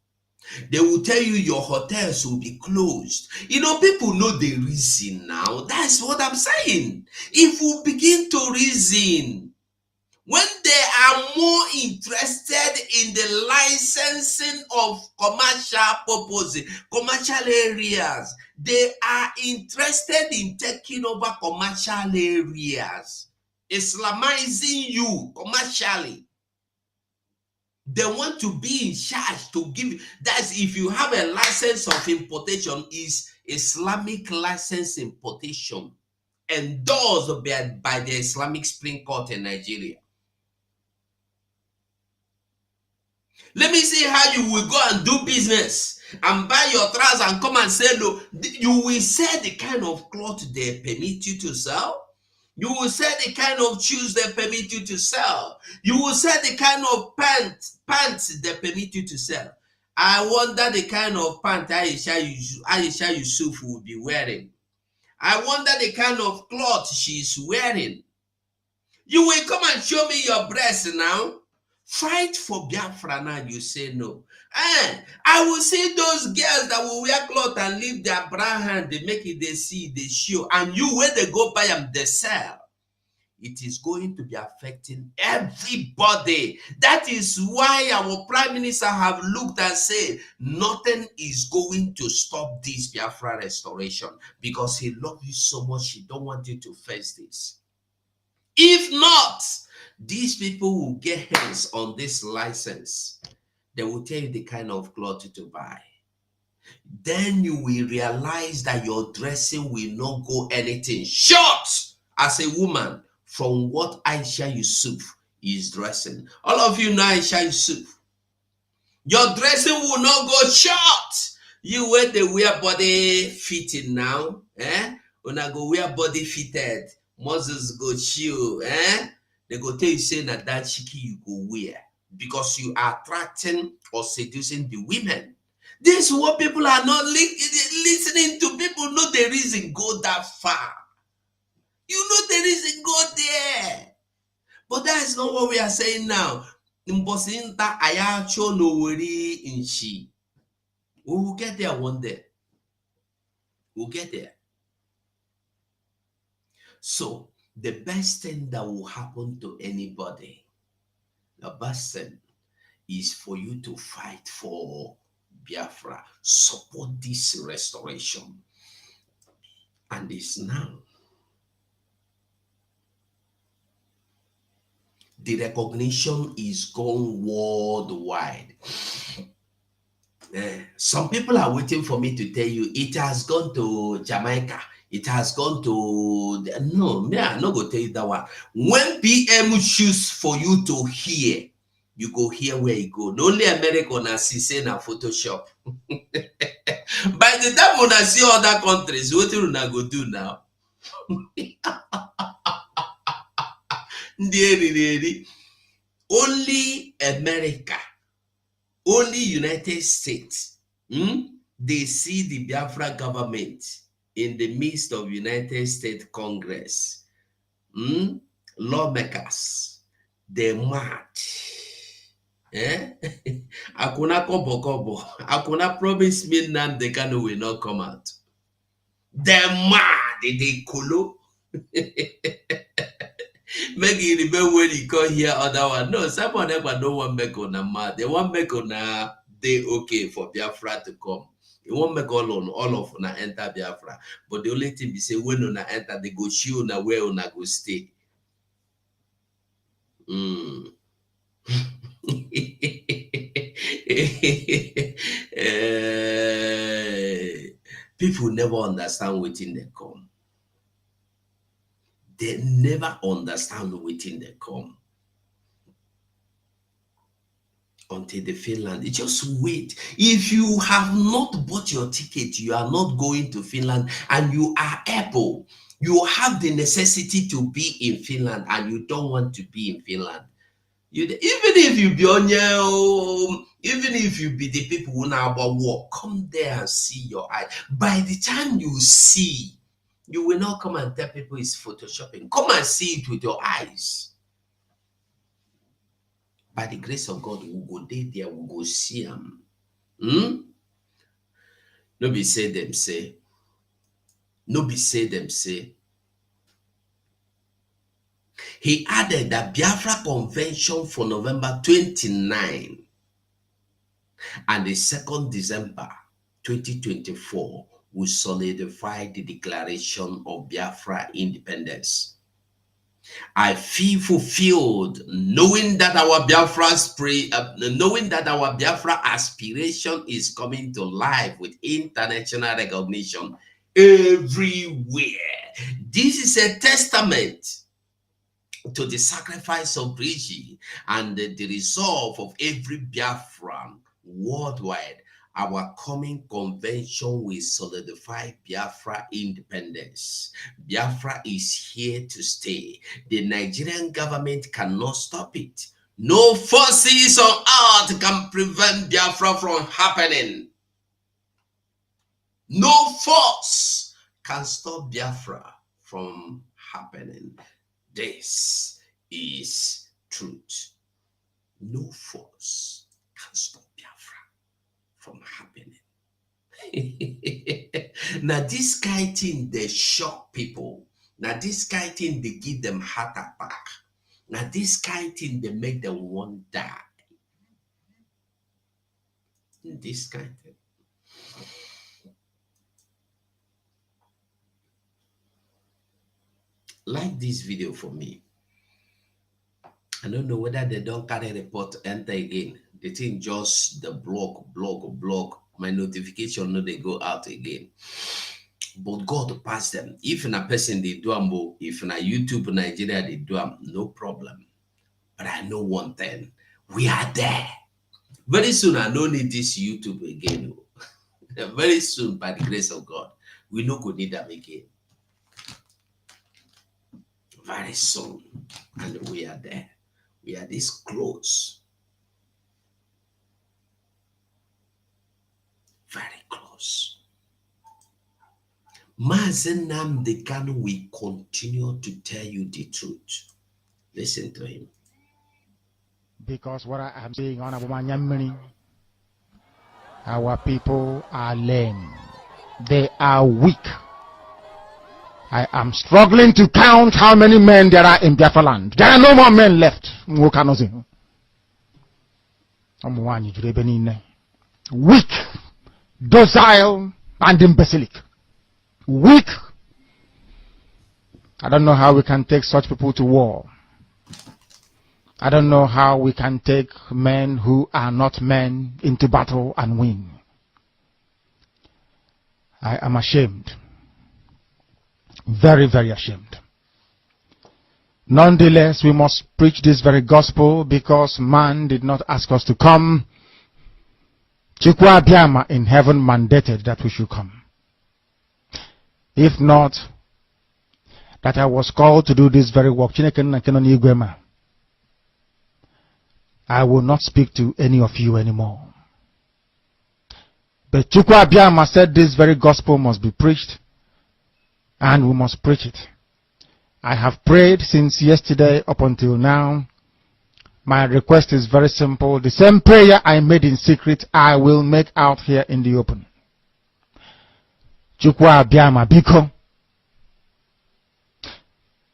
They will tell you your hotels will be closed. People know the reason now. That's what I'm saying. If we begin to reason, when they are more interested in the licensing of commercial purposes, commercial areas, they are interested in taking over commercial areas, Islamizing you commercially. They want to be in charge to give. That's if you have a license of importation, is Islamic license importation endorsed by the Islamic Supreme Court in Nigeria. Let me see how you will go and do business and buy your trousers and come and sell. No, you will sell the kind of cloth they permit you to sell. You will sell the kind of shoes they permit you to sell. You will sell the kind of pants they permit you to sell. I wonder the kind of pant Aisha Yusuf will be wearing. I wonder the kind of cloth she's wearing. You will come and show me your breast now. Fight for Biafra now, you say no. And I will see those girls that will wear cloth and leave their brown hand, they make it, they see, they show. And you, when they go buy them, they sell. It is going to be affecting everybody. That is why our Prime Minister have looked and said, nothing is going to stop this Biafra restoration, because he loves you so much, he don't want you to face this. If not, these people will get hands on this license. They will tell you the kind of cloth to buy. Then you will realize that your dressing will not go anything short as a woman from what Aisha Yusuf is dressing. All of you know Aisha Yusuf. Your dressing will not go short. You wear the wear body fitting now. When I go wear body fitted, Moses go chill. They go tell you saying that chiki you go wear, because you are attracting or seducing the women. This is what people are not listening to. People know the reason go that far. You know the reason go there. But that is not what we are saying now. We will get there one day. We'll get there. So the best thing that will happen to anybody, the best thing is for you to fight for Biafra, support this restoration. And it's now. The recognition is gone worldwide. Some people are waiting for me to tell you it has gone to Jamaica. It has gone to... No, I'm not going to tell you that one. When PM choose for you to hear, you go hear where you go. The only American I see say na Photoshop. By the time when I see other countries, what you gonna go do now? Only America, only United States, they see the Biafra government in the midst of United States Congress, lawmakers, they mad. Akuna kobo. Akuna promise me none the Kanu will not come out. They're mad. They kolo. Make you remember when you call here other one. No, someone ever don't want make on a mad. They want make on a day okay for Biafra to come. You won't make all of una enter Biafra. But the only thing we say when una enter, they go show una where una go stay. People never understand within they come. They never understand within they come until the Finland. Just wait. If you have not bought your ticket, you are not going to Finland, and you are able, you have the necessity to be in Finland, and you don't want to be in Finland. Even if you be on your, even if you be the people who now walk, come there and see your eye. By the time you see, you will not come and tell people it's photoshopping. Come and see it with your eyes. By the grace of God, we'll go there, we'll go see them. No be say them say. No be say them say. He added that Biafra Convention for November 29 and the 2nd December 2024 will solidify the declaration of Biafra independence. I feel fulfilled knowing that our Biafra aspiration is coming to life with international recognition everywhere. This is a testament to the sacrifice of Brigi and the resolve of every Biafran worldwide. Our coming convention will solidify Biafra independence. Biafra is here to stay. The Nigerian government cannot stop it. No forces on earth can prevent Biafra from happening. No force can stop Biafra from happening. This is truth. No force can stop Biafra from happening. Now, this kind of thing, they shock people. Now, this kind of thing, they give them heart attack. Now, this kind of thing, they make them want to die. This kind of thing. Like this video for me. I don't know whether they don't carry report enter again. The thing just the block. My notification no they go out again. But God pass them. If in a person they do ambo, if in a YouTube Nigeria they do no problem. But I know one thing, we are there. Very soon I don't need this YouTube again. Very soon, by the grace of God, we no go need them again. Very soon, and we are there. We are this close. Very close. Mazen Nnamdi Kanu will continue to tell you the truth. Listen to him. Because what I am saying on our people are lame. They are weak. I am struggling to count how many men there are in Biafra land. There are no more men left. Weak, docile, and imbecilic. Weak. I don't know how we can take such people to war. I don't know how we can take men who are not men into battle and win. I am ashamed. Very, very ashamed. Nonetheless, we must preach this very gospel because man did not ask us to come. Chukwu Abiyama in heaven mandated that we should come. If not, that I was called to do this very work, I will not speak to any of you anymore. But Chukwu Abiyama said this very gospel must be preached, and we must preach it. I have prayed since yesterday up until now. My request is very simple. The same prayer I made in secret, I will make out here in the open. Chukwu Abiyama Biko,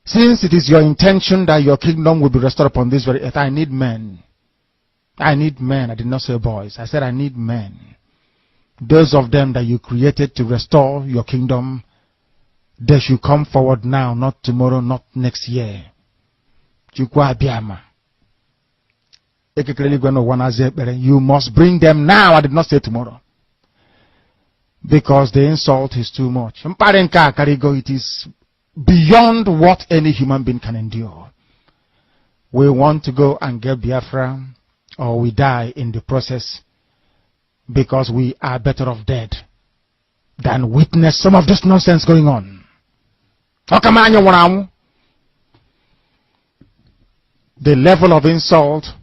since it is your intention that your kingdom will be restored upon this very earth, I need men. I need men. I did not say boys. I said I need men. Those of them that you created to restore your kingdom, they should come forward now, not tomorrow, not next year. Chukwu Abiyama. You must bring them now. I did not say tomorrow. Because the insult is too much. It is beyond what any human being can endure. We want to go and get Biafra, or we die in the process, because we are better off dead than witness some of this nonsense going on. The level of insult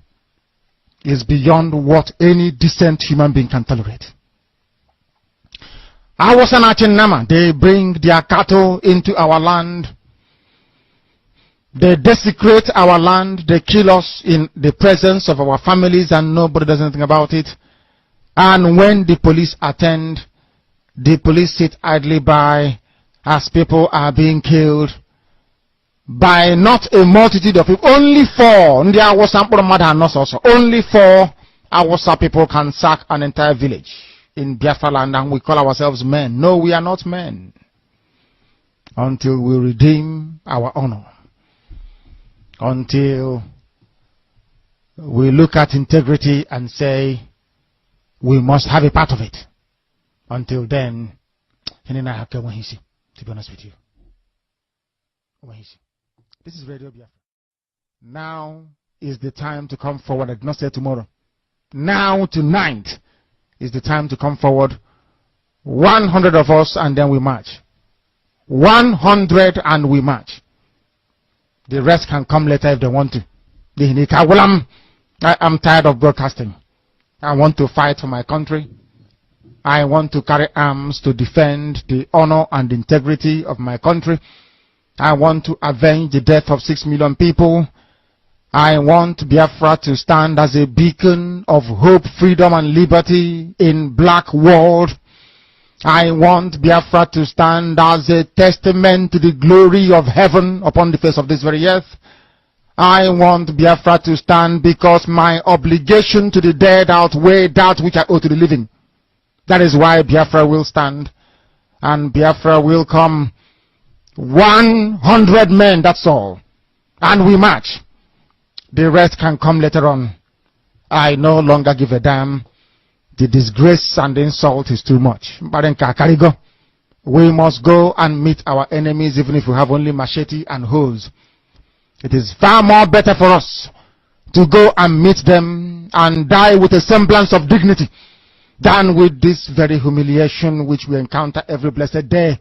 is beyond what any decent human being can tolerate. They bring their cattle into our land. They desecrate our land. They kill us in the presence of our families and nobody does anything about it. And when the police attend, the police sit idly by as people are being killed. by not a multitude of people. Only 4. Only 4 Awasa people can sack an entire village in Biafra land, and we call ourselves men. No, we are not men. Until we redeem our honor. Until we look at integrity and say, we must have a part of it. Until then, to be honest with you. This is Radio Biafra. Now is the time to come forward. I did not say tomorrow. Now, tonight, is the time to come forward. 100 of us, and then we march. 100 and we march. The rest can come later if they want to. I am tired of broadcasting. I want to fight for my country. I want to carry arms to defend the honor and integrity of my country. I want to avenge the death of 6 million people. I want Biafra to stand as a beacon of hope, freedom, and liberty in black world. I want Biafra to stand as a testament to the glory of heaven upon the face of this very earth. I want Biafra to stand because my obligation to the dead outweigh that which I owe to the living. That is why Biafra will stand, and Biafra will come. 100 men, that's all. And we march. The rest can come later on. I no longer give a damn. The disgrace and the insult is too much. We must go and meet our enemies even if we have only machete and hoes. It is far more better for us to go and meet them and die with a semblance of dignity than with this very humiliation which we encounter every blessed day.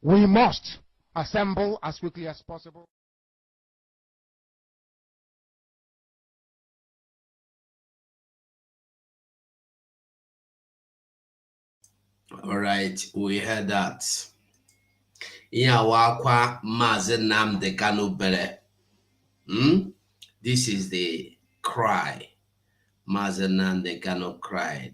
We must assemble as quickly as possible. All right, we heard that. Wakwa Mazenam de Kanubere. This is the cry. Mazenam de Kano cried.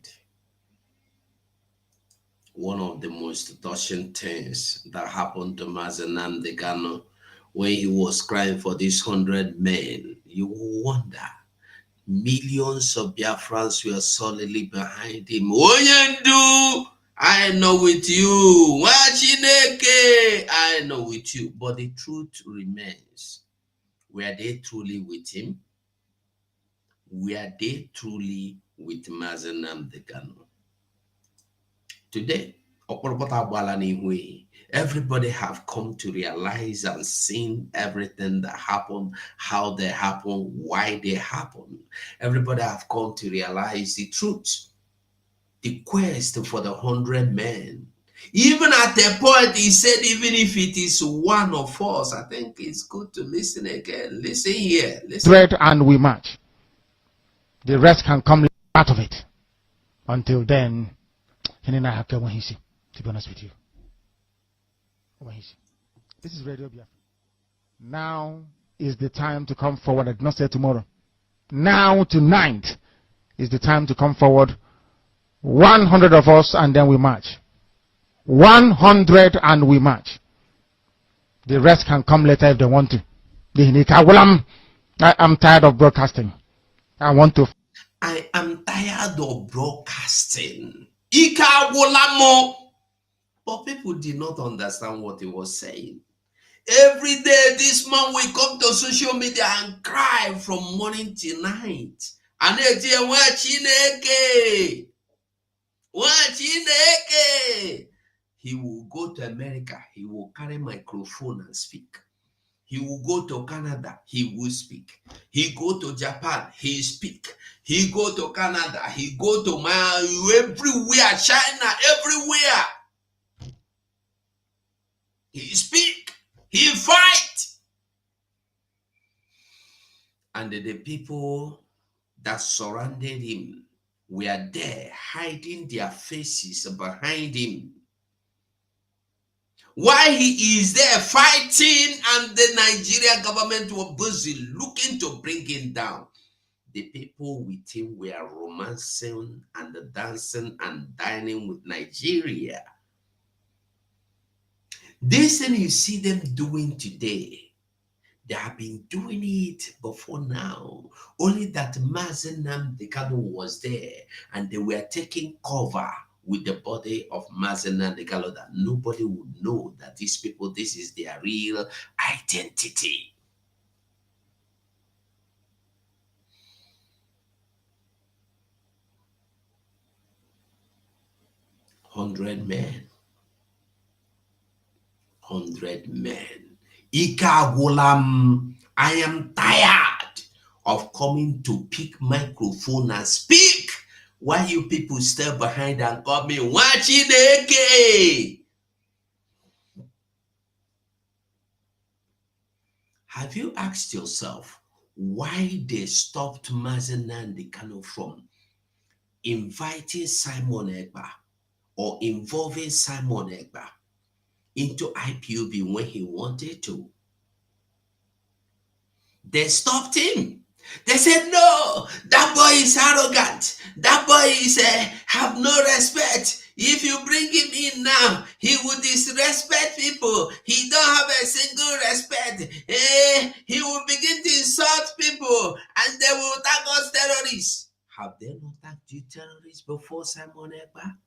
One of the most touching things that happened to Mazenam de Kano when he was crying for these 100 men. You wonder. Millions of Biafrans were solidly behind him. Oyendu, I know with you. Wachineke, I know with you. But the truth remains. Were they truly with him? Were they truly with Mazenam de Kano? Today, everybody have come to realize and seen everything that happened, how they happened, why they happened. Everybody have come to realize the truth. The quest for the 100 men. Even at the point he said, even if it is one of us, I think it's good to listen again. Listen here. Listen. Thread and we march. The rest can come out of it. Until then, to be honest with you. This is Radio Biafra. Now is the time to come forward. I did not say tomorrow. Now, tonight, is the time to come forward. 100 of us, and then we march. 100 and we march. The rest can come later if they want to. I am tired of broadcasting. I am tired of broadcasting. But people did not understand what he was saying. Every day, this man will come to social media and cry from morning till night. And he will go to America, he will carry microphone and speak. He will go to Canada, he will speak. He go to Japan, he speak. He go to Canada, he go to everywhere, China, everywhere. He speak, he fight. And the people that surrounded him were there, hiding their faces behind him. While he is there fighting and the Nigerian government were busy looking to bring him down, the people with him were romancing and dancing and dining with Nigeria. This thing you see them doing today, they have been doing it before now. Only that Mazen Nnamdi Kanu was there and they were taking cover with the body of Mazen Nnamdi Kanu that nobody would know that these people, this is their real identity. Hundred men. Ika Gulam, I am tired of coming to pick microphone and speak while you people stay behind and call me watching again. Have you asked yourself why they stopped Mazen Nnamdi Kanu from inviting Simon Ekpa or involving Simon Ekpa into IPOB when he wanted to? They stopped him. They said, no, that boy is arrogant. That boy is have no respect. If you bring him in now, he will disrespect people. He don't have a single respect. He will begin to insult people and they will tag us terrorists. Have they not tagged you terrorists before, Simon Ekpa?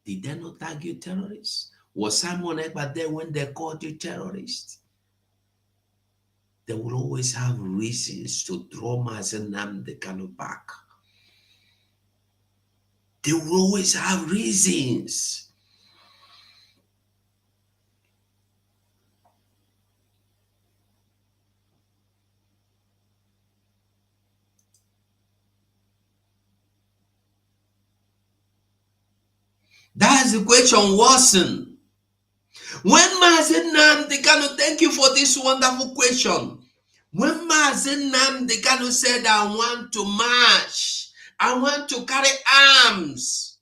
Did they not tag you terrorists? Was Simon Ekpa there when they called you terrorists? They will always have reasons to draw Mazen Nnamdi Kanu back. They will always have reasons. That's the question, Watson. When Mazen Nnamdi Kanu, thank you for this wonderful question. When Mazen Nnamdi Kanu said, I want to march, I want to carry arms.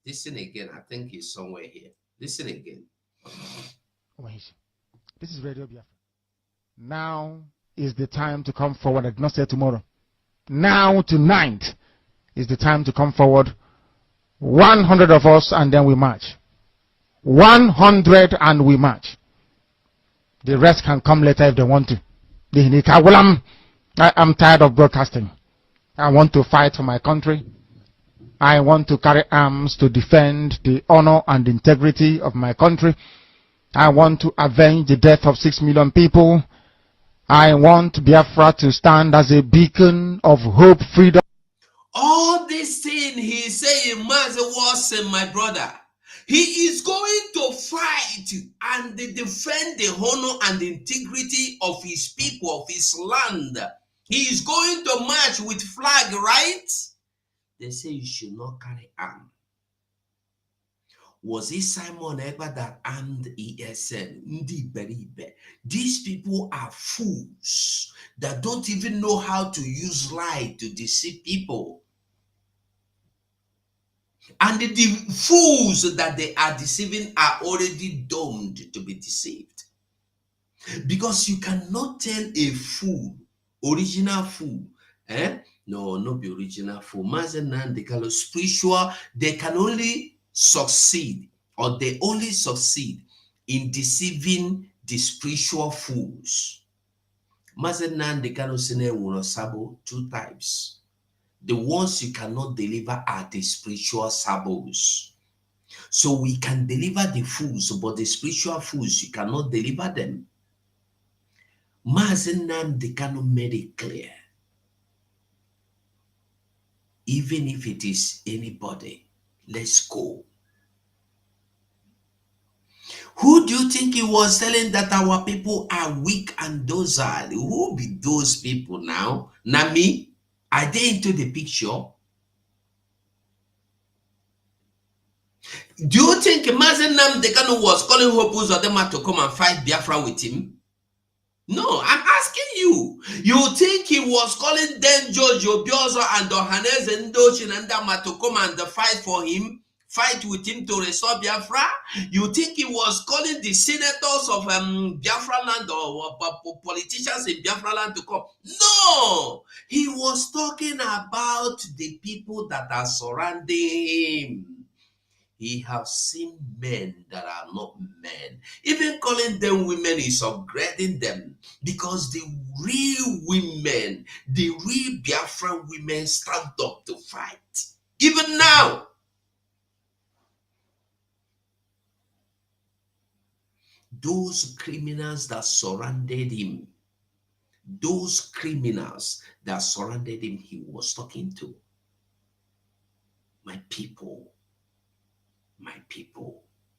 Listen again, I think he's somewhere here. Listen again. Wait. This is Radio Biafra. Now is the time to come forward. I did not say tomorrow. Now, tonight, is the time to come forward. 100 of us, and then we march. 100 and we march. The rest can come later if they want to. I am tired of broadcasting. I want to fight for my country. I want to carry arms to defend the honor and integrity of my country. I want to avenge the death of 6 million people. I want Biafra to stand as a beacon of hope, freedom. All this thing he's saying, Mazen Watson, my brother, he is going to fight and defend the honor and the integrity of his people, of his land. He is going to march with flag, right? They say you should not carry arm. Was it Simon Ekpa that armed ESN? These people are fools that don't even know how to use lie to deceive people. And the fools that they are deceiving are already doomed to be deceived. Because you cannot tell a fool, original fool, No, not the original fool. Mazen Nnamdi Kanu, spiritual, they can only succeed, or they only succeed in deceiving the spiritual fools. Mazen Nnamdi Kanu sene will sabo 2 types. The ones you cannot deliver are the spiritual sabos. So we can deliver the fools, but the spiritual fools, you cannot deliver them. Mazen Nnamdi Kanu made it clear. Even if it is anybody, let's go. Who do you think he was telling that our people are weak and docile? Who be those people now? Nami? Are they into the picture? Do you think Mazen Nnamdi Kanu was calling Hope Uzodinma to come and fight Biafra with him? No, I'm asking you. You think he was calling Den Jojo Biozo and Ohaneze Ndochin and Dama to come and fight for him? Fight with him to restore Biafra? You think he was calling the senators of Biafra land or politicians in Biafra land to come? No! He was talking about the people that are surrounding him. he has seen men that are not men. Even calling them women is upgrading them, because the real women, the real Biafran women stand up to fight. Even now, those criminals that surrounded him, he was talking to, my people,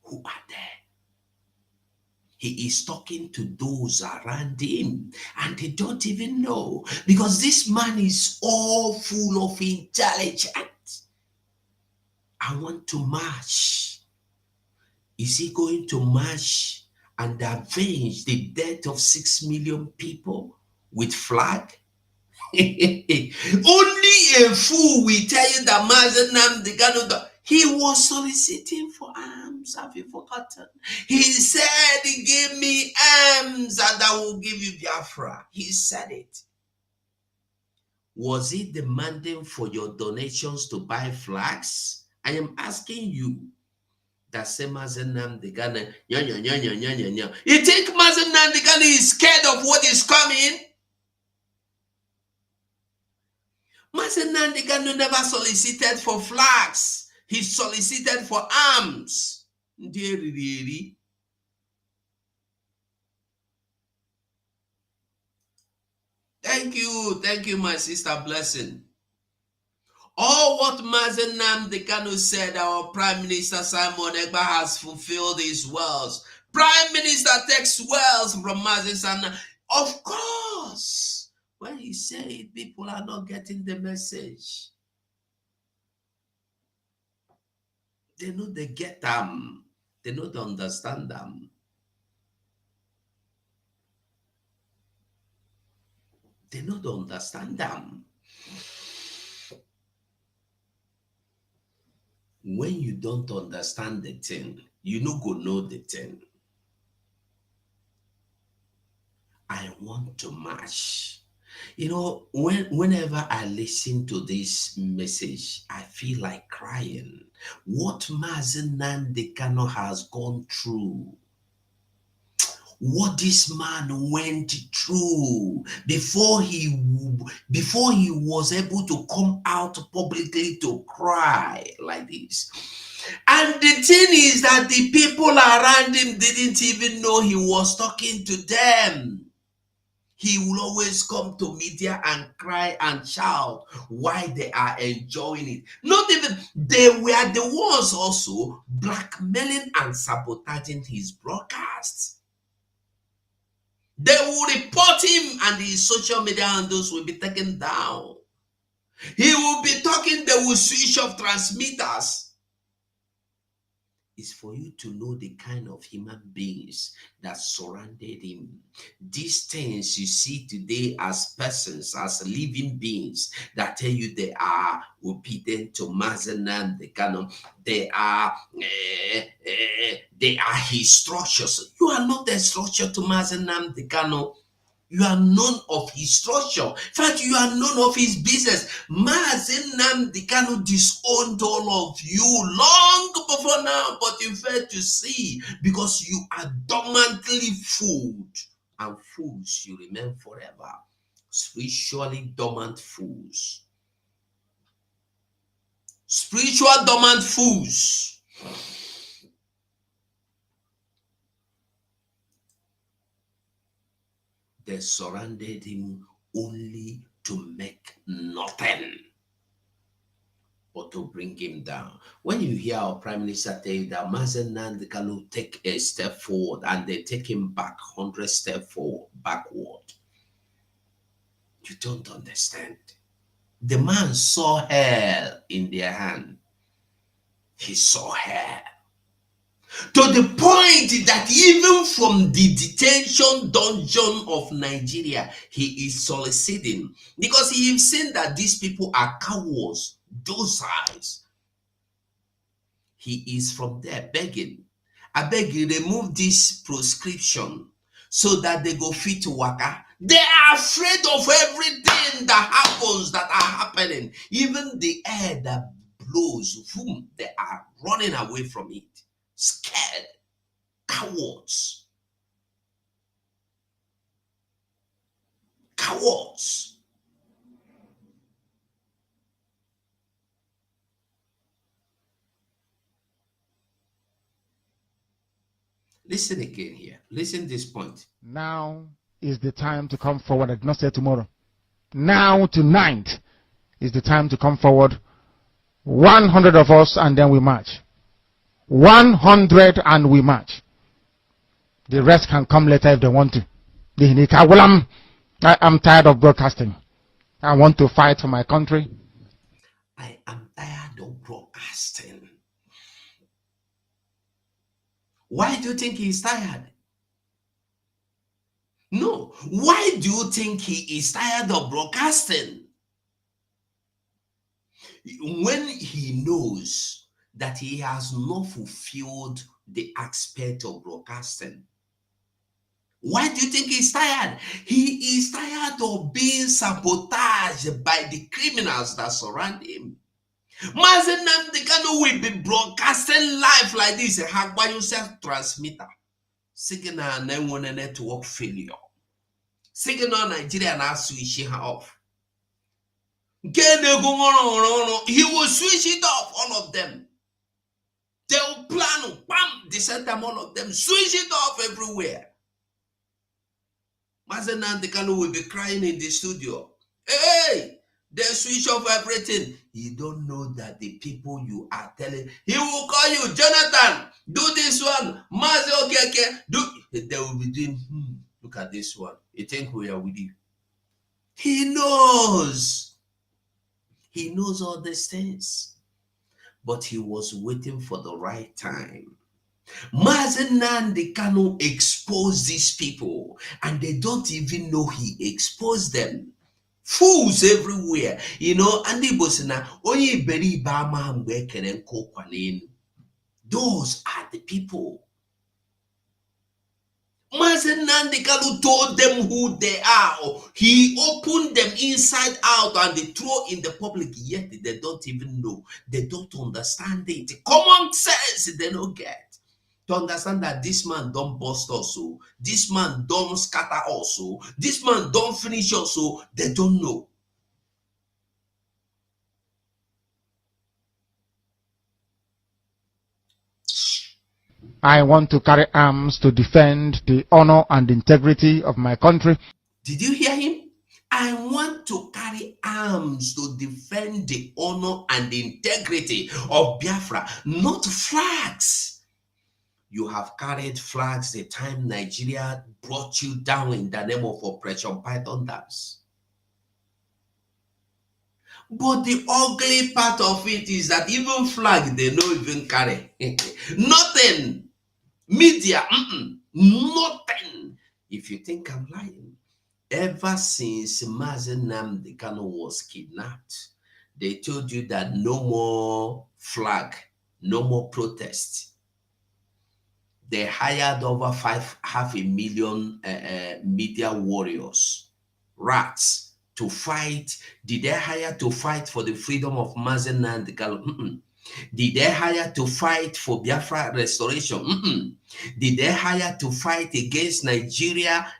who are there. He is talking to those around him, and they don't even know, because this man is all full of intelligence. I want to march. Is he going to march and avenge the death of 6 million people with flag? Only a fool will tell you that Mazen Nnamdi Kanu, he was soliciting for arms. Have you forgotten? He said he gave me arms and I will give you Biafra. He said it. Was he demanding for your donations to buy flags? I am asking you. That same Mazen Nnamdi Kanu, you think Mazen Nnamdi Kanu is scared of what is coming? Mazen Nnamdi Kanu never solicited for flags. He solicited for arms. Thank you, my sister Blessing. All what Mazen Nnamdi Kanu said, our Prime Minister Simon Ekpa has fulfilled his words. Prime Minister takes words from Mazen Nnamdi. Of course, when he said it, people are not getting the message. They know they get them. They know they understand them. They know they understand them. When you don't understand the thing, you no go know the thing. I want to march. You know, whenever I listen to this message, I feel like crying. What Mazen Nnamdi Kanu has gone through, what this man went through before he was able to come out publicly to cry like this. And the thing is that the people around him didn't even know he was talking to them. He will always come to media and cry and shout why they are enjoying it. Not even, they were the ones also blackmailing and sabotaging his broadcasts. They will report him and his social media handles will be taken down. He will be talking, they will switch off transmitters. It's for you to know the kind of human beings that surrounded him. These things you see today as persons, as living beings that tell you they are obedient to Mazen Nnamdi Kanu. They are his structures. You are not the structure to Mazen Nnamdi Kanu. You are known of his structure. In fact, you are known of his business. Mazen Nnamdi Kanu disowned all of you long before now, but you failed to see because you are dormantly fooled. And fools you remain forever. Spiritually dormant fools. Spiritual dormant fools. They surrounded him only to make nothing but to bring him down. When you hear our Prime Minister tell you that Mazen Nnamdi Kanu take a step forward and they take him back 100 steps backward, you don't understand. The man saw hell in their hand. He saw hell. To the point that even from the detention dungeon of Nigeria, he is soliciting because he has seen that these people are cowards, docile. He is from there begging, I beg you, remove this prescription so that they go fit to waka. They are afraid of everything that happens, that are happening. Even the air that those whom they are running away from it, scared, cowards. Cowards. Listen again here. Listen this point. Now is the time to come forward. I did not say tomorrow. Now, tonight, is the time to come forward. 100 of us, and then we march. 100 and we march. The rest can come later if they want to. I'm tired of broadcasting. I want to fight for my country. I am tired of broadcasting. Why do you think he's tired? No. Why do you think he is tired of broadcasting? When he knows that he has not fulfilled the aspect of broadcasting. Why do you think he's tired? He is tired of being sabotaged by the criminals that surround him. Mazen Nnamdi Kanu will be broadcasting live like this. Hagba yourself transmitter. Signal na one network failure. Signal Nigeria na switch her off. He will switch it off, all of them. They will plan, bam, the same time, all of them, switch it off everywhere. Mazen Nnamdi Kanu will be crying in the studio. Hey! They switch off everything. You don't know that the people you are telling, he will call you, Jonathan, do this one. Mazi, okay, do. They will be doing, look at this one. You think we are with you? He knows. He knows all these things. But he was waiting for the right time. Mazen Nnamdi Kanu exposed these people, and they don't even know he exposed them. Fools everywhere, and they bosina only beri bama mbekere nkokwanen. Those are the people. Mazen Nnamdi Kanu told them who they are. He opened them inside out and they throw in the public, yet they don't even know. They don't understand it. Common sense they don't get. To understand that this man don't bust also, this man don't scatter also, this man don't finish also, they don't know. I want to carry arms to defend the honor and integrity of my country. Did you hear him? I want to carry arms to defend the honor and the integrity of Biafra, not flags. You have carried flags the time Nigeria brought you down in the name of Operation Python Dams. But the ugly part of it is that even flag they don't even carry. Nothing. Media, nothing. If you think I'm lying, ever since Mazen Nnamdi Kanu was kidnapped, they told you that no more flag, no more protest. They hired over 500,000 media warriors, rats, to fight. Did they hire to fight for the freedom of Mazen Nnamdi Kanu? Did they hire to fight for Biafra restoration? Did they hire to fight against Nigeria?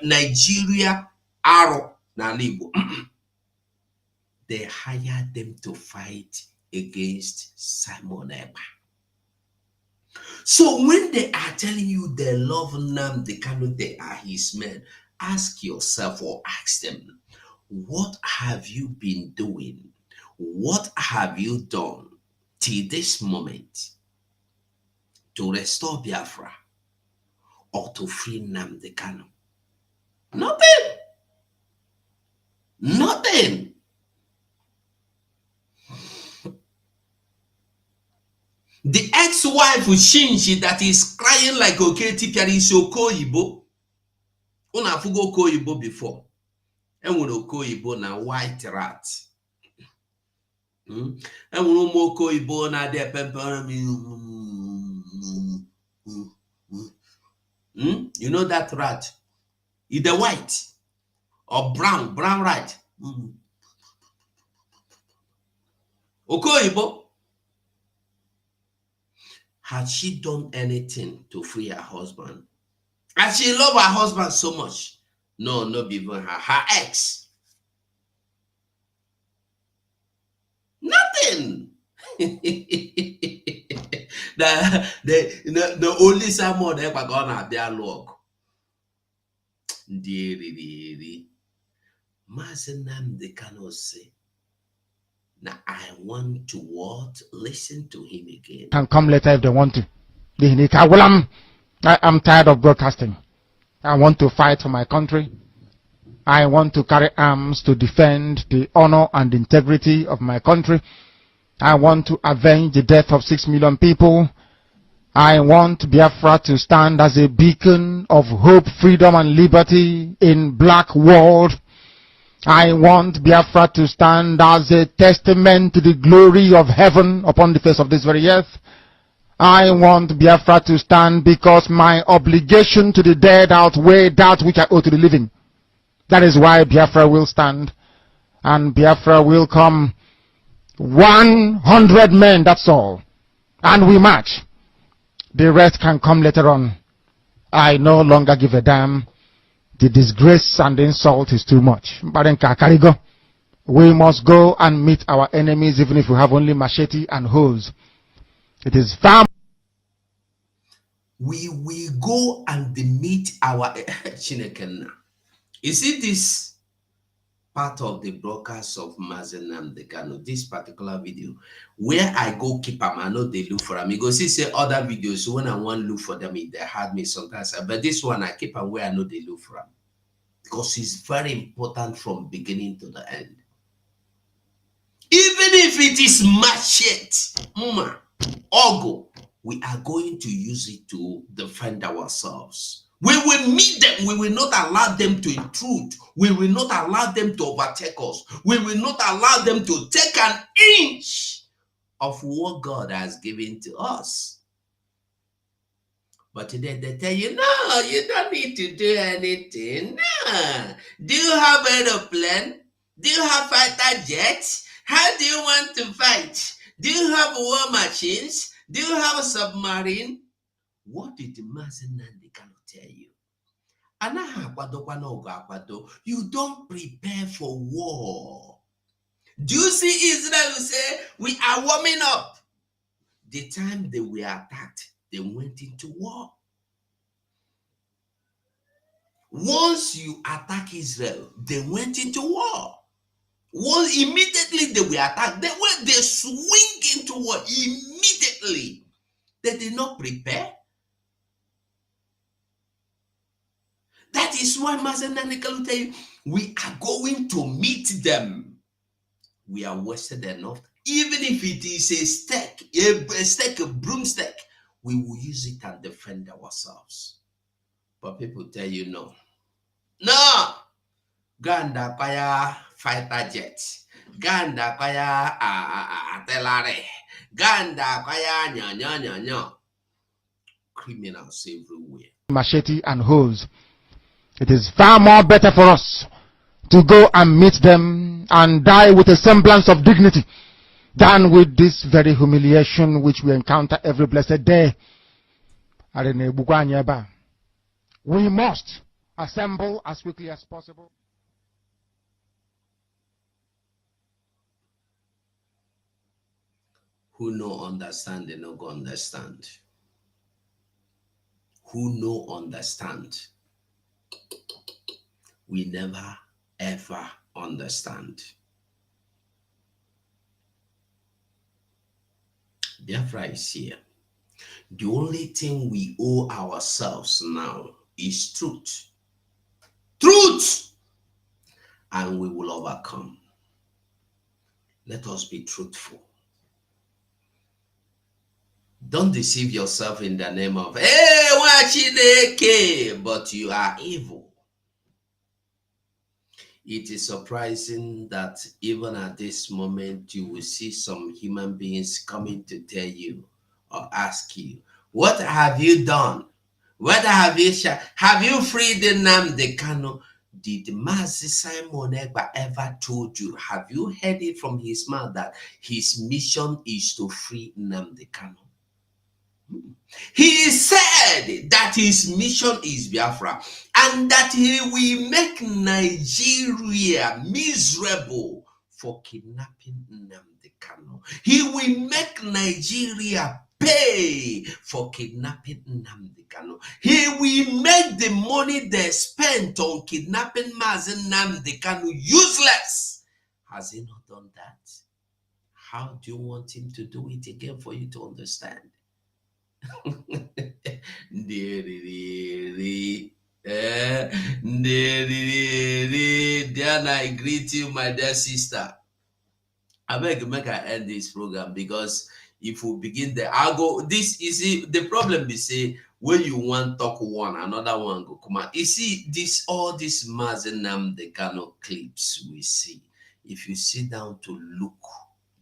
Nigeria arrow Nalibo. They hired them to fight against Simon Ekpa. So when they are telling you they love Nnamdi Kanu, they are his men, ask yourself or ask them, what have you been doing? What have you done till this moment to restore Biafra or to free Nnamdi Kanu? Nothing. Nothing. The ex-wife Shinji that is crying like Oketi Piarisi Okoyibo. Una fugo Okoyibo before. And when Okoyibo na white rat. And when Okoyibo na de pepper. You know that rat? Either white or brown rat. Okoibo, had she done anything to free her husband? And she loved her husband so much. No, not even her ex. Nothing. the only someone ever gonna be a log. Deary. Mazenam they cannot say. Now I want to what? Listen to him again. Can come later if they want to. I'm tired of broadcasting. I want to fight for my country. I want to carry arms to defend the honor and integrity of my country. I want to avenge the death of 6 million people. I want Biafra to stand as a beacon of hope, freedom, and liberty in black world. I want Biafra to stand as a testament to the glory of heaven upon the face of this very earth. I want Biafra to stand because my obligation to the dead outweigh that which I owe to the living. That is why Biafra will stand, and Biafra will come. 100 men, that's all. And we march. The rest can come later on. I no longer give a damn. The disgrace and the insult is too much. We must go and meet our enemies even if we have only machete and hoes. It is far. We will go and meet our Chineken. You see this part of the broadcast of Mazenam Dekano, this particular video, where I go keep them, I know they look for them. You go see say other videos, so when I want to look for them, they had me sometimes. But this one, I keep them where I know they look for them. Because it's very important from beginning to the end. Even if it is machete, ogo, we are going to use it to defend ourselves. We will meet them. We will not allow them to intrude. We will not allow them to overtake us. We will not allow them to take an inch of what God has given to us. But today they tell you, no, you don't need to do anything. No. Do you have an aeroplane? Do you have fighter jets? How do you want to fight? Do you have war machines? Do you have a submarine? What did the Mazenandi cannot tell you? You don't prepare for war. Do you see Israel say, we are warming up? The time they were attacked, they went into war. Once you attack Israel, they went into war. Once immediately they were attacked, they swing into war immediately. They did not prepare. That is why Mazenani can tell you, we are going to meet them. We are wasted enough. Even if it is a broomstick, we will use it and defend ourselves. But people tell you no. No! Ganda kaya fighter jets. Ganda kaya artillery. Ganda kaya nya. Criminals everywhere. Machete and hose. It is far more better for us to go and meet them and die with a semblance of dignity than with this very humiliation which we encounter every blessed day. We must assemble as quickly as possible. Who no understand, they no go understand. Who no understand, we never ever understand. Biafra is here. The only thing we owe ourselves now is truth. Truth! And we will overcome. Let us be truthful. Don't deceive yourself in the name of, hey, Wachideke, but you are evil. It is surprising that even at this moment, you will see some human beings coming to tell you or ask you, what have you done? What have you shared? Have you freed the Nnamdi Kanu? Did Mazi Simon Ekpa ever told you? Have you heard it from his mouth that his mission is to free Nnamdi Kanu? He said that his mission is Biafra and that he will make Nigeria miserable for kidnapping Nnamdi Kanu. He will make Nigeria pay for kidnapping Nnamdi Kanu. He will make the money they spent on kidnapping Mazi Nnamdi Kanu useless. Has he not done that? How do you want him to do it again for you to understand? Then I greet you, my dear sister. I beg make I end this program because if we begin there, I'll go. This is the problem. Be say when you want talk one, another one go come out. You see this all this Mazi Nnamdi Kanu clips we see. If you sit down to look,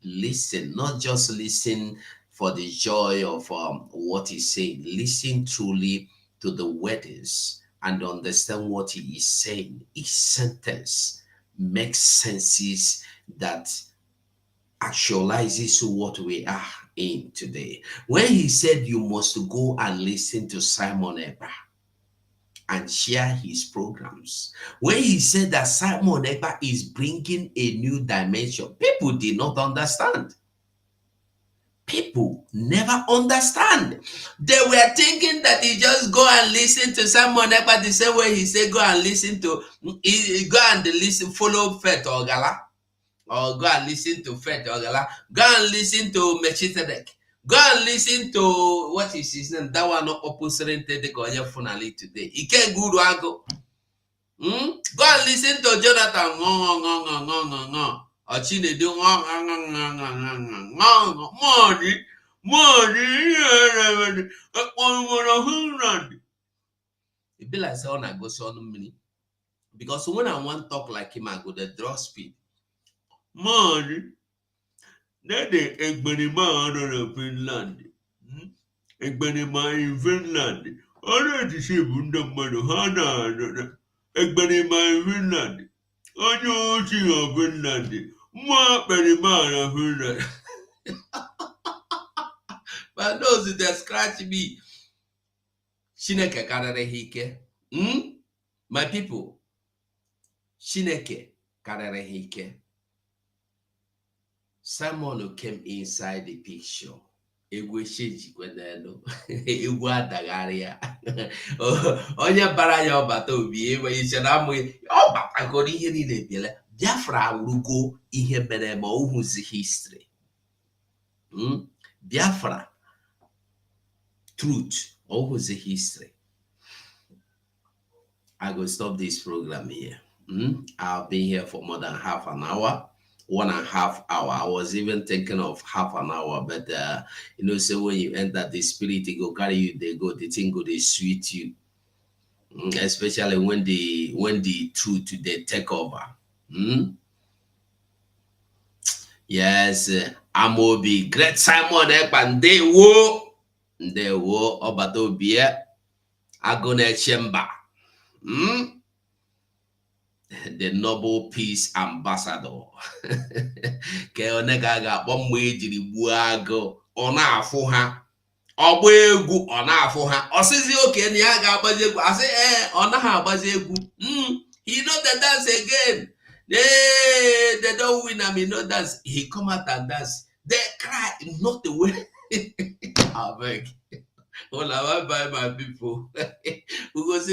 listen, not just listen for the joy of what he's saying. Listen truly to the words and understand what he is saying. Each sentence makes senses that actualizes what we are in today. When he said you must go and listen to Simon Ekpa and share his programs, when he said that Simon Ekpa is bringing a new dimension, people did not understand. People never understand. They were thinking that he just go and listen to Simon Ekpa the same way he said go and listen to, go and listen, follow Fet Ogala, or go and listen to Fet Ogala, go and listen to Melchizedek, go and listen to, what is his name, that one opposite the Goya Funali today. He can't go to go. Go and listen to Jonathan. Chinedu it be like say I go so many because when I want to talk like him, I go the draw speed. Money, that the Ekpa in Finland. Ekpa in Finland. Already she wouldn't Hana Ekpa in Finland. Onye ochie of Finland. But those that scratch me, Shineke karere hike. My people, Shineke karere hike. Simon came inside the picture. Egwe sheji kwenelo. Egwe adagaria. Onye bara ya obata obi ewe ichena mu obata go ihe ni le biele. Biafra wurugo ihe mere ma ohuzi history. Biafra truth ohuzi history. I go stop this program here. I'll be here for more than half an hour. 1.5 hours. I was even thinking of half an hour, but you know, so when you enter the spirit, they go carry you, they go, the thing go, they sweet you. Especially when the truth they take over. Yes, I'm Obi, great Simon Ekpa, they wo obato bia agone chemba. The Noble Peace Ambassador. Ke onega ga-akpọ mgbe ejiri gbuo agụ ọ na-afụ ha ọgba egwu ọ na-afụ ha ọsịzi oke na ya ga-agbazi egwu asị ọ naghị agbazi egwu he know the dance again they don't win him, he know dance, he come out and dance, they cry, not the way. I beg. Well, bye my people. We go see